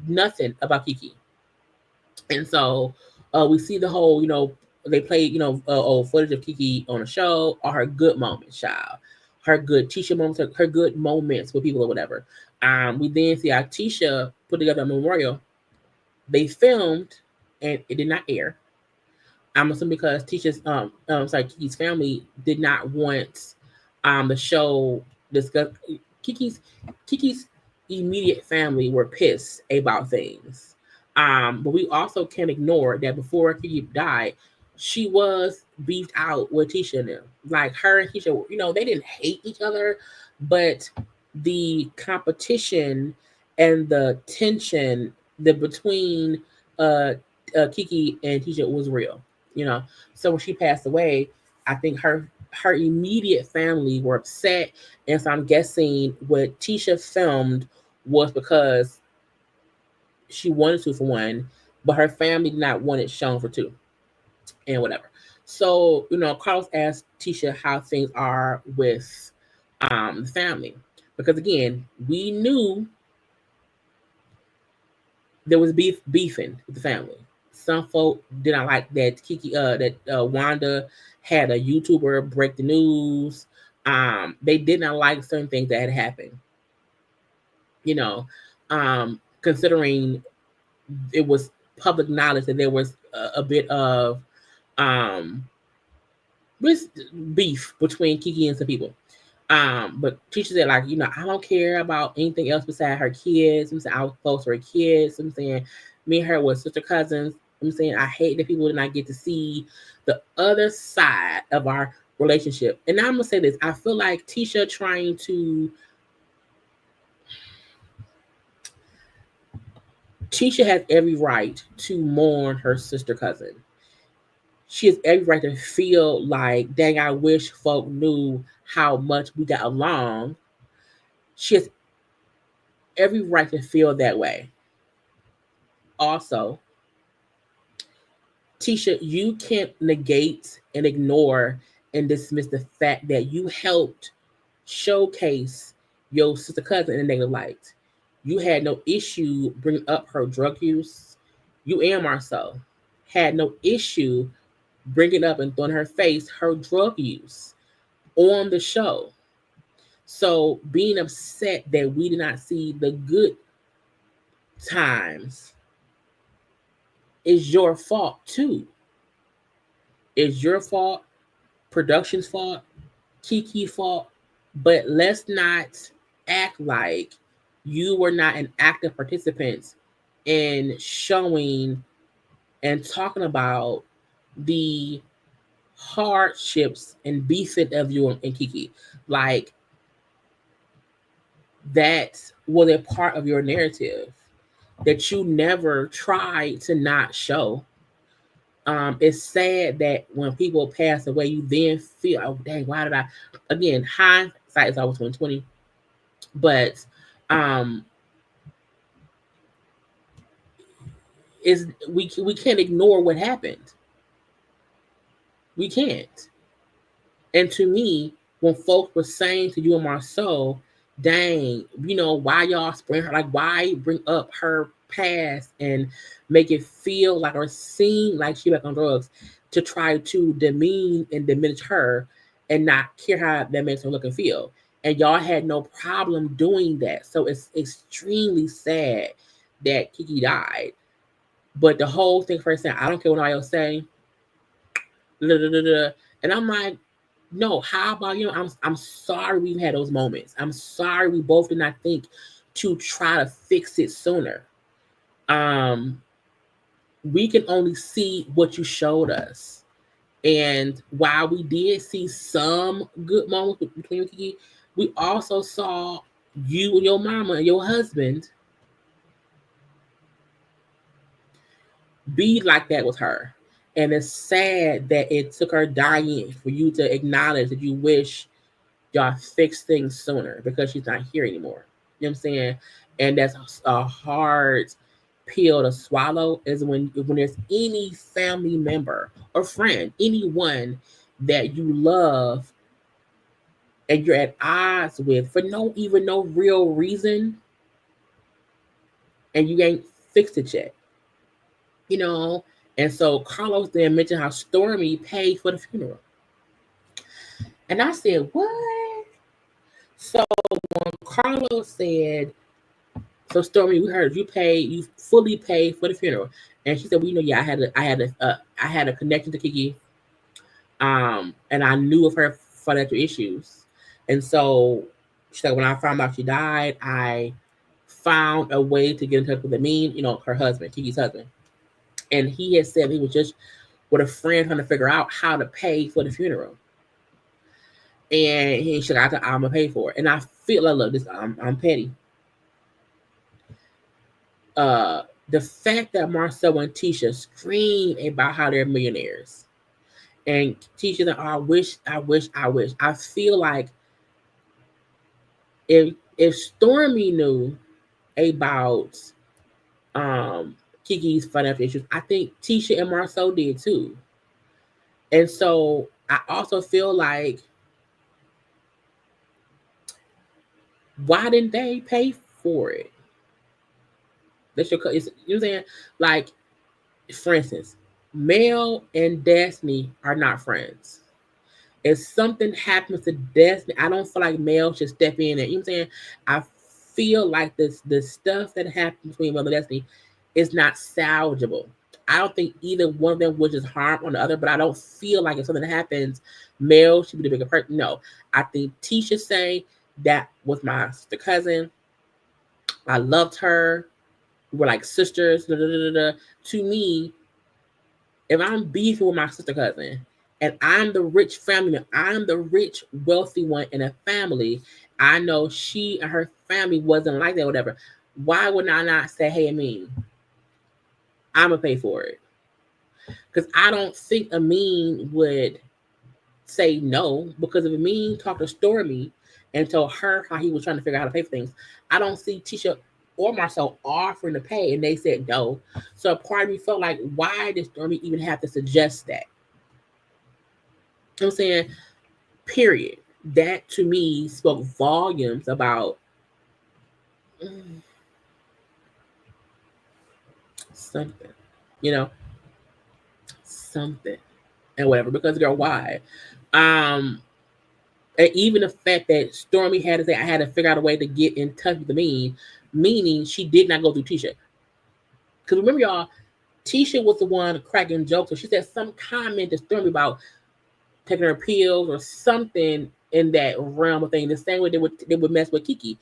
nothing about Kiki, and so we see the whole, they played, old footage of Kiki on the show, or her good moments, child, her good Tisha moments, her good moments with people or whatever. We then see how Tisha put together a memorial. They filmed, and it did not air. I'm assuming because Kiki's family did not want the show discuss. Kiki's immediate family were pissed about things. But we also can't ignore that before Kiki died, she was beefed out with Tisha and them. Like her and Tisha, they didn't hate each other, but the competition and the tension between Kiki and Tisha was real. So when she passed away, I think her immediate family were upset, and so I'm guessing what Tisha filmed was because she wanted to for one, but her family did not want it shown for two, and whatever. So Carlos asked Tisha how things are with the family, because again we knew there was beefing with the family. Some folk did not like that Wanda had a YouTuber break the news. They did not like certain things that had happened. Considering it was public knowledge that there was a bit of beef between Kiki and some people. But Tisha said, like, I don't care about anything else besides her kids. I'm saying I was close to her kids. I'm saying me and her were sister cousins. I'm saying I hate that people did not get to see the other side of our relationship. And now I'm gonna say this. I feel like Tisha has every right to mourn her sister cousin. She has every right to feel like, dang, I wish folk knew how much we got along. She has every right to feel that way. Also, Tisha, you can't negate and ignore and dismiss the fact that you helped showcase your sister cousin in a negative light. You had no issue bringing up her drug use. You and Marcel had no issue bringing up and throwing her face her drug use on the show. So being upset that we did not see the good times is your fault too. It's your fault, production's fault, Kiki's fault, but let's not act like you were not an active participant in showing and talking about the hardships and beefing of you and Kiki. Like, that was a part of your narrative that you never tried to not show. It's sad that when people pass away, you then feel, oh dang, why did I? Again, hindsight is always 2020, but we can't ignore what happened. We can't. And to me, when folks were saying to you and Marceau, dang, why y'all spring her? Like, why bring up her past and make it feel like or seem like she back on drugs to try to demean and diminish her and not care how that makes her look and feel? And y'all had no problem doing that. So it's extremely sad that Kiki died. But the whole thing first saying, I don't care what anybody else say. And I'm like, no, how about, I'm sorry we've had those moments. I'm sorry we both did not think to try to fix it sooner. We can only see what you showed us. And while we did see some good moments between Kiki, we also saw you and your mama and your husband be like that with her. And it's sad that it took her dying for you to acknowledge that you wish y'all fix things sooner because she's not here anymore. You know what I'm saying? And that's a hard pill to swallow, is when there's any family member or friend, anyone that you love and you're at odds with for no real reason, and you ain't fixed it yet. And so Carlos then mentioned how Stormy paid for the funeral. And I said, what? So when Carlos said, so Stormy, we heard you fully paid for the funeral. And she said, well, yeah, I had a connection to Kiki. And I knew of her financial issues. And so she said, when I found out she died, I found a way to get in touch with Amin, her husband, Kiki's husband. And he had said he was just with a friend trying to figure out how to pay for the funeral. And she's like, I'm gonna pay for it. And I feel like, look, this I'm petty. The fact that Marcel and Tisha scream about how they're millionaires, and Tisha's like, oh, I wish. I feel like if Stormy knew about Kiki's financial issues, I think Tisha and Marcel did too. And so I also feel like, why didn't they pay for it? That's your, you know what I'm saying? Like, for instance, Mel and Destiny are not friends. If something happens to Destiny, I don't feel like Mel should step in. And you know what I'm saying? I feel like the stuff that happened between Mel and Destiny is not salvageable. I don't think either one of them wishes harm on the other, but I don't feel like if something happens, Mel should be the bigger person. No, I think Tisha say that was my sister cousin. I loved her. We were like sisters. Da, da, da, da. To me, if I'm beefing with my sister cousin and I'm the rich family, I'm the rich, wealthy one in a family, I know she and her family wasn't like that, whatever. Why would I not say, hey, Amin, I'm going to pay for it? Because I don't think Amin would say no, because if Amin talked to Stormy and told her how he was trying to figure out how to pay for things, I don't see Tisha or Marcel offering to pay, and they said no. So part of me felt like, why did Stormy even have to suggest that? You know what I'm saying? Period. That to me spoke volumes about something, you know, something and whatever. Because girl, why? And even the fact that Stormy had to say, I had to figure out a way to get in touch with the meaning she did not go through Tisha. Because remember, y'all, Tisha was the one cracking jokes. So she said some comment to Stormy about taking her pills or something in that realm of thing. The same way they would mess with Kiki.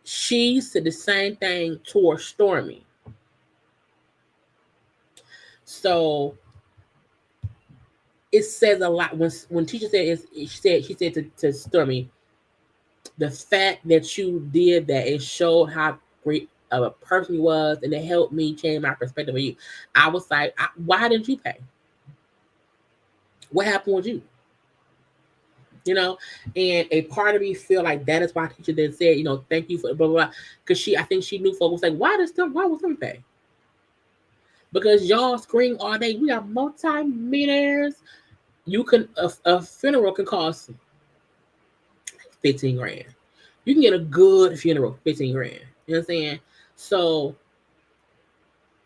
She said the same thing towards Stormy. So it says a lot when Tisha said she said to Stormy, the fact that you did that, it showed how great of a person he was, and it helped me change my perspective of you. I was like, why didn't you pay? What happened with you? You know, and a part of me feel like that is why Tisha then said, you know, thank you for blah blah blah, because I think she knew folks was like, why was Stormy pay? Because y'all scream all day, we are multi-millionaires. You can a funeral can cost 15 grand. You can get a good funeral, 15 grand. You know what I'm saying? So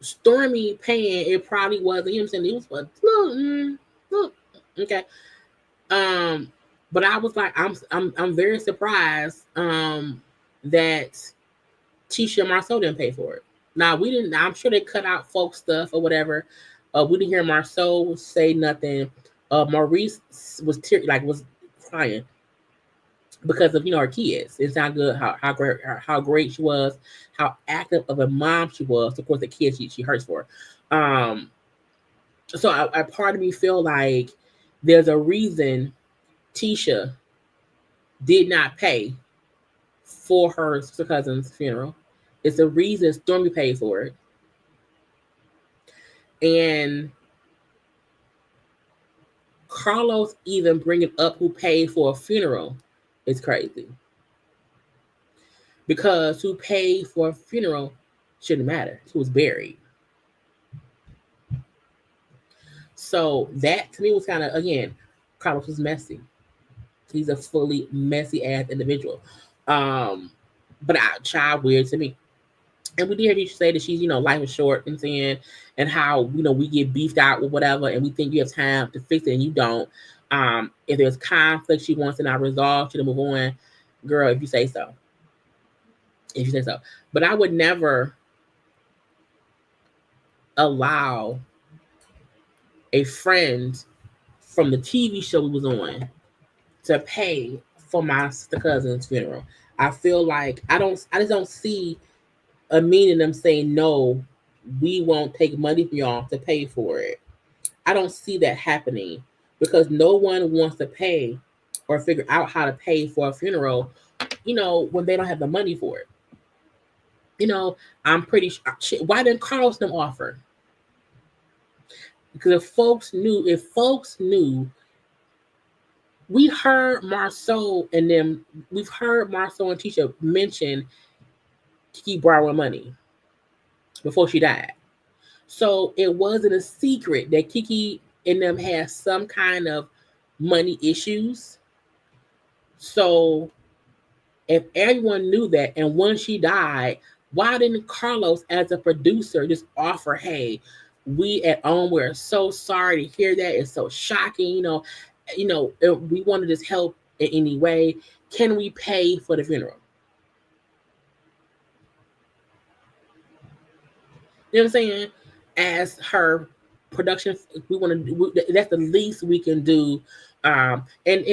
Stormy paying, it probably wasn't, you know what I'm saying? It was what, okay. But I was like, I'm very surprised that Tisha and Marcel didn't pay for it. Now we didn't. I'm sure they cut out folk stuff or whatever. We didn't hear Marcel say nothing. Maurice was was crying because of her kids. It's not good how great she was, how active of a mom she was. Of course, the kids she hurts for. So a part of me feel like there's a reason Tisha did not pay for her sister cousin's funeral. It's a reason Stormy paid for it. And Carlos even bringing up who paid for a funeral is crazy. Because who paid for a funeral shouldn't matter. Who was buried. So that to me was kind of, again, Carlos was messy. He's a fully messy ass individual. But child weird to me. And we did hear you say that she's, life is short and saying, and how, we get beefed out with whatever, and we think you have time to fix it and you don't. If there's conflict she wants to not resolve, to move on, girl, if you say so. But I would never allow a friend from the TV show we was on to pay for my sister cousin's funeral. I feel like I just don't see a meaning them saying no, we won't take money from y'all to pay for it. I don't see that happening because no one wants to pay or figure out how to pay for a funeral, when they don't have the money for it. I'm pretty sure. Why didn't Carlos them offer? Because if folks knew, we heard Marceau and them, we've heard Marceau and Tisha mention Kiki borrowing money before she died. So it wasn't a secret that Kiki and them had some kind of money issues. So if everyone knew that, and when she died, why didn't Carlos, as a producer, just offer, "Hey, we at home, we're so sorry to hear that. It's so shocking. We want to just help in any way. Can we pay for the funeral?" You know what I'm saying? As her production, we want to. That's the least we can do, and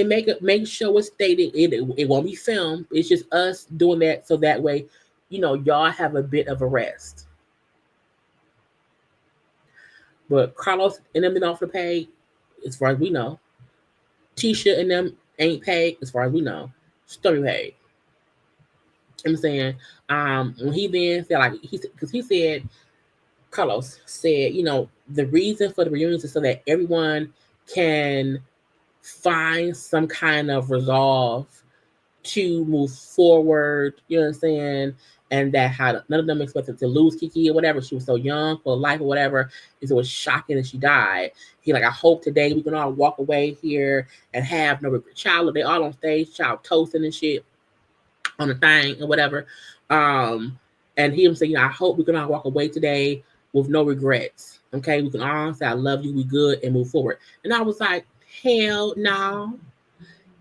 make sure it's stated. It won't be filmed. It's just us doing that, so that way, y'all have a bit of a rest. But Carlos and them didn't offer to pay, as far as we know. Tisha and them ain't paid, as far as we know. Stormy paid. I'm saying, when he then said, like, because he said, Carlos said, the reason for the reunions is so that everyone can find some kind of resolve to move forward, you know what I'm saying? And that how none of them expected to lose Kiki or whatever. She was so young, full of life or whatever. It was shocking that she died. He like, I hope today we can all walk away here and have no regret. Child, they all on stage, child toasting and shit on the thing or whatever. And him saying, I hope we can all walk away today with no regrets. Okay, we can all say, I love you, we good, and move forward. And I was like, hell no.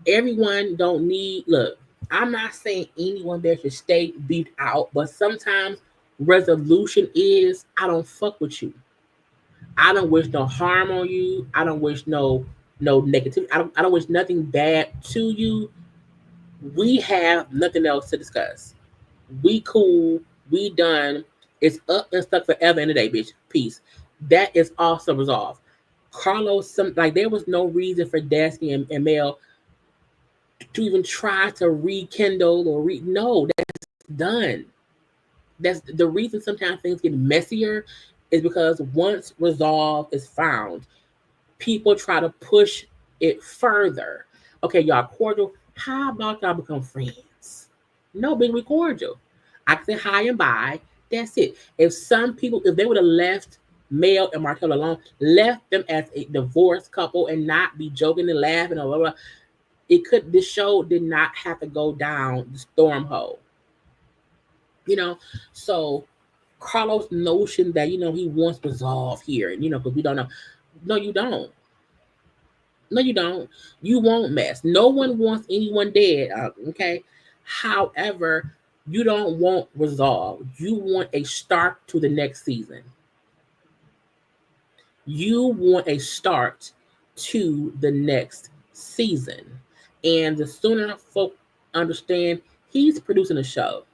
Everyone don't need, look, I'm not saying anyone there should stay beat out, but sometimes resolution is, I don't fuck with you. I don't wish no harm on you. I don't wish no negativity. I don't wish nothing bad to you. We have nothing else to discuss. We cool. We done. It's up and stuck forever in the day, bitch. Peace. That is also resolved. Carlos, there was no reason for Destiny and Mel to even try to rekindle no, that's done. That's the reason sometimes things get messier, is because once resolve is found, people try to push it further. Okay, y'all cordial. How about y'all become friends? No, being we cordial. I can say hi and bye. That's it. If they would have left Mel and Martell alone, left them as a divorced couple and not be joking and laughing or blah, blah, this show did not have to go down the storm hole. So Carlos' notion that, he wants resolve here, and because we don't know. No, you don't. No, you don't. You won't mess. No one wants anyone dead. Okay. However, you don't want resolve. You want a start to the next season. You want a start to the next season. And the sooner folk understand he's producing a show,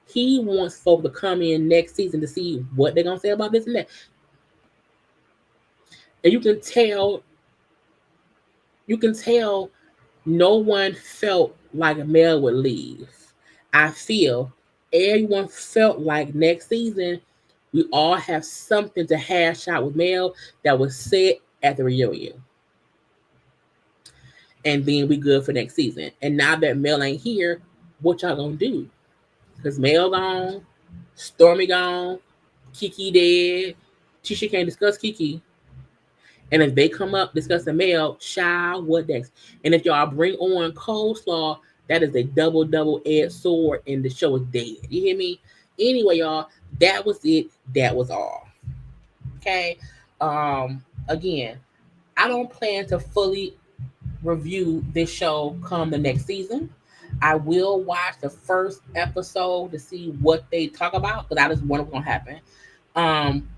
he wants folk to come in next season to see what they're going to say about this and that. And you can tell no one felt like Mel would leave. I feel everyone felt like next season we all have something to hash out with Mel that was said at the reunion. And then we good for next season. And now that Mel ain't here, what y'all gonna do? Because Mel gone, Stormy gone, Kiki dead. Tisha can't discuss Kiki. And if they come up discussing Mel, child, what next? And if y'all bring on Coleslaw, that is a double-edged sword, and the show is dead. You hear me? Anyway, y'all, that was it. That was all. Okay. Again, I don't plan to fully review this show come the next season. I will watch the first episode to see what they talk about, because I just wonder what's gonna happen.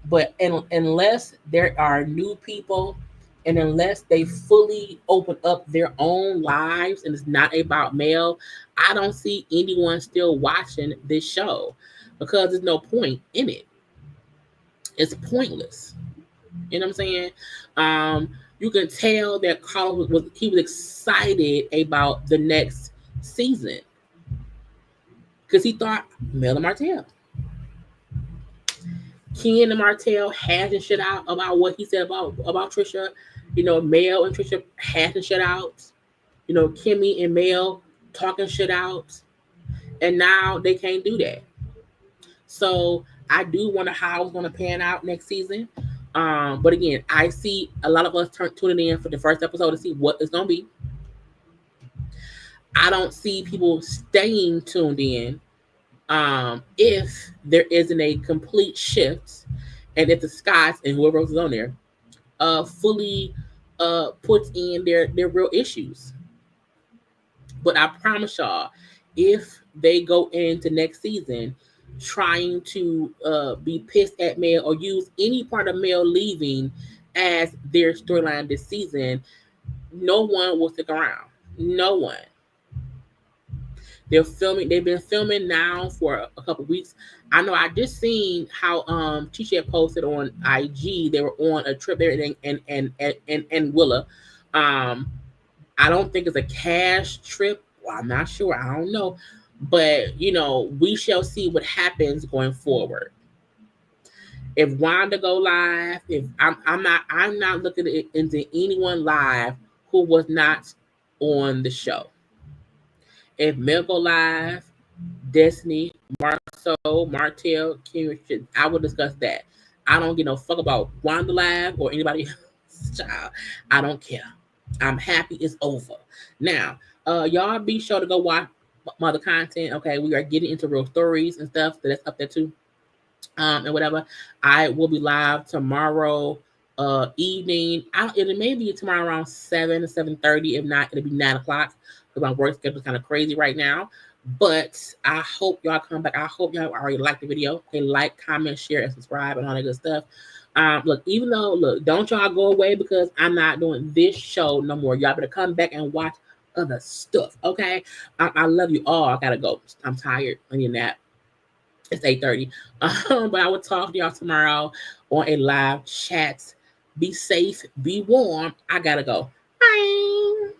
But unless there are new people, and unless they fully open up their own lives and it's not about Mel, I don't see anyone still watching this show, because there's no point in it. It's pointless. You know what I'm saying? You can tell that Karla was excited about the next season because he thought Mel and Martell. Ken and Martell hashing shit out about what he said about Trisha. You know, Mel and Trisha hashing shit out. You know, Kimmy and Mel talking shit out. And now they can't do that. So I do wonder how it's going to pan out next season. But again, I see a lot of us tuning in for the first episode to see what it's going to be. I don't see people staying tuned in if there isn't a complete shift, and if the Scots and whoever else is on there fully puts in their real issues. But I promise y'all, if they go into next season trying to be pissed at Mel or use any part of Mel leaving as their storyline this season, no one will stick around. No one. They've been filming now for a couple weeks. I know I just seen how Chichi had posted on IG. They were on a trip there and Willa. I don't think it's a cash trip. Well, I'm not sure. I don't know. But you know, we shall see what happens going forward. If Wanda go live, if I'm not looking into anyone live who was not on the show. If Mel go live, Destiny, Marceau, Martell, Kim, I will discuss that. I don't give no fuck about Wanda live or anybody else. Child, I don't care. I'm happy it's over. Now, y'all be sure to go watch my other content. Okay, we are getting into real stories and stuff, so that's up there too. And whatever. I will be live tomorrow evening. It may be tomorrow around 7 to 7:30. If not, it'll be 9 o'clock because my work schedule is kind of crazy right now. But I hope y'all come back. I hope y'all already liked the video. Okay, like, comment, share, and subscribe, and all that good stuff. Look, don't y'all go away because I'm not doing this show no more. Y'all better come back and watch other stuff. Okay, I love you all. I gotta go. I'm tired. I need a nap. It's 8:30. But I will talk to y'all tomorrow on a live chat. Be safe, be warm. I gotta go. Bye.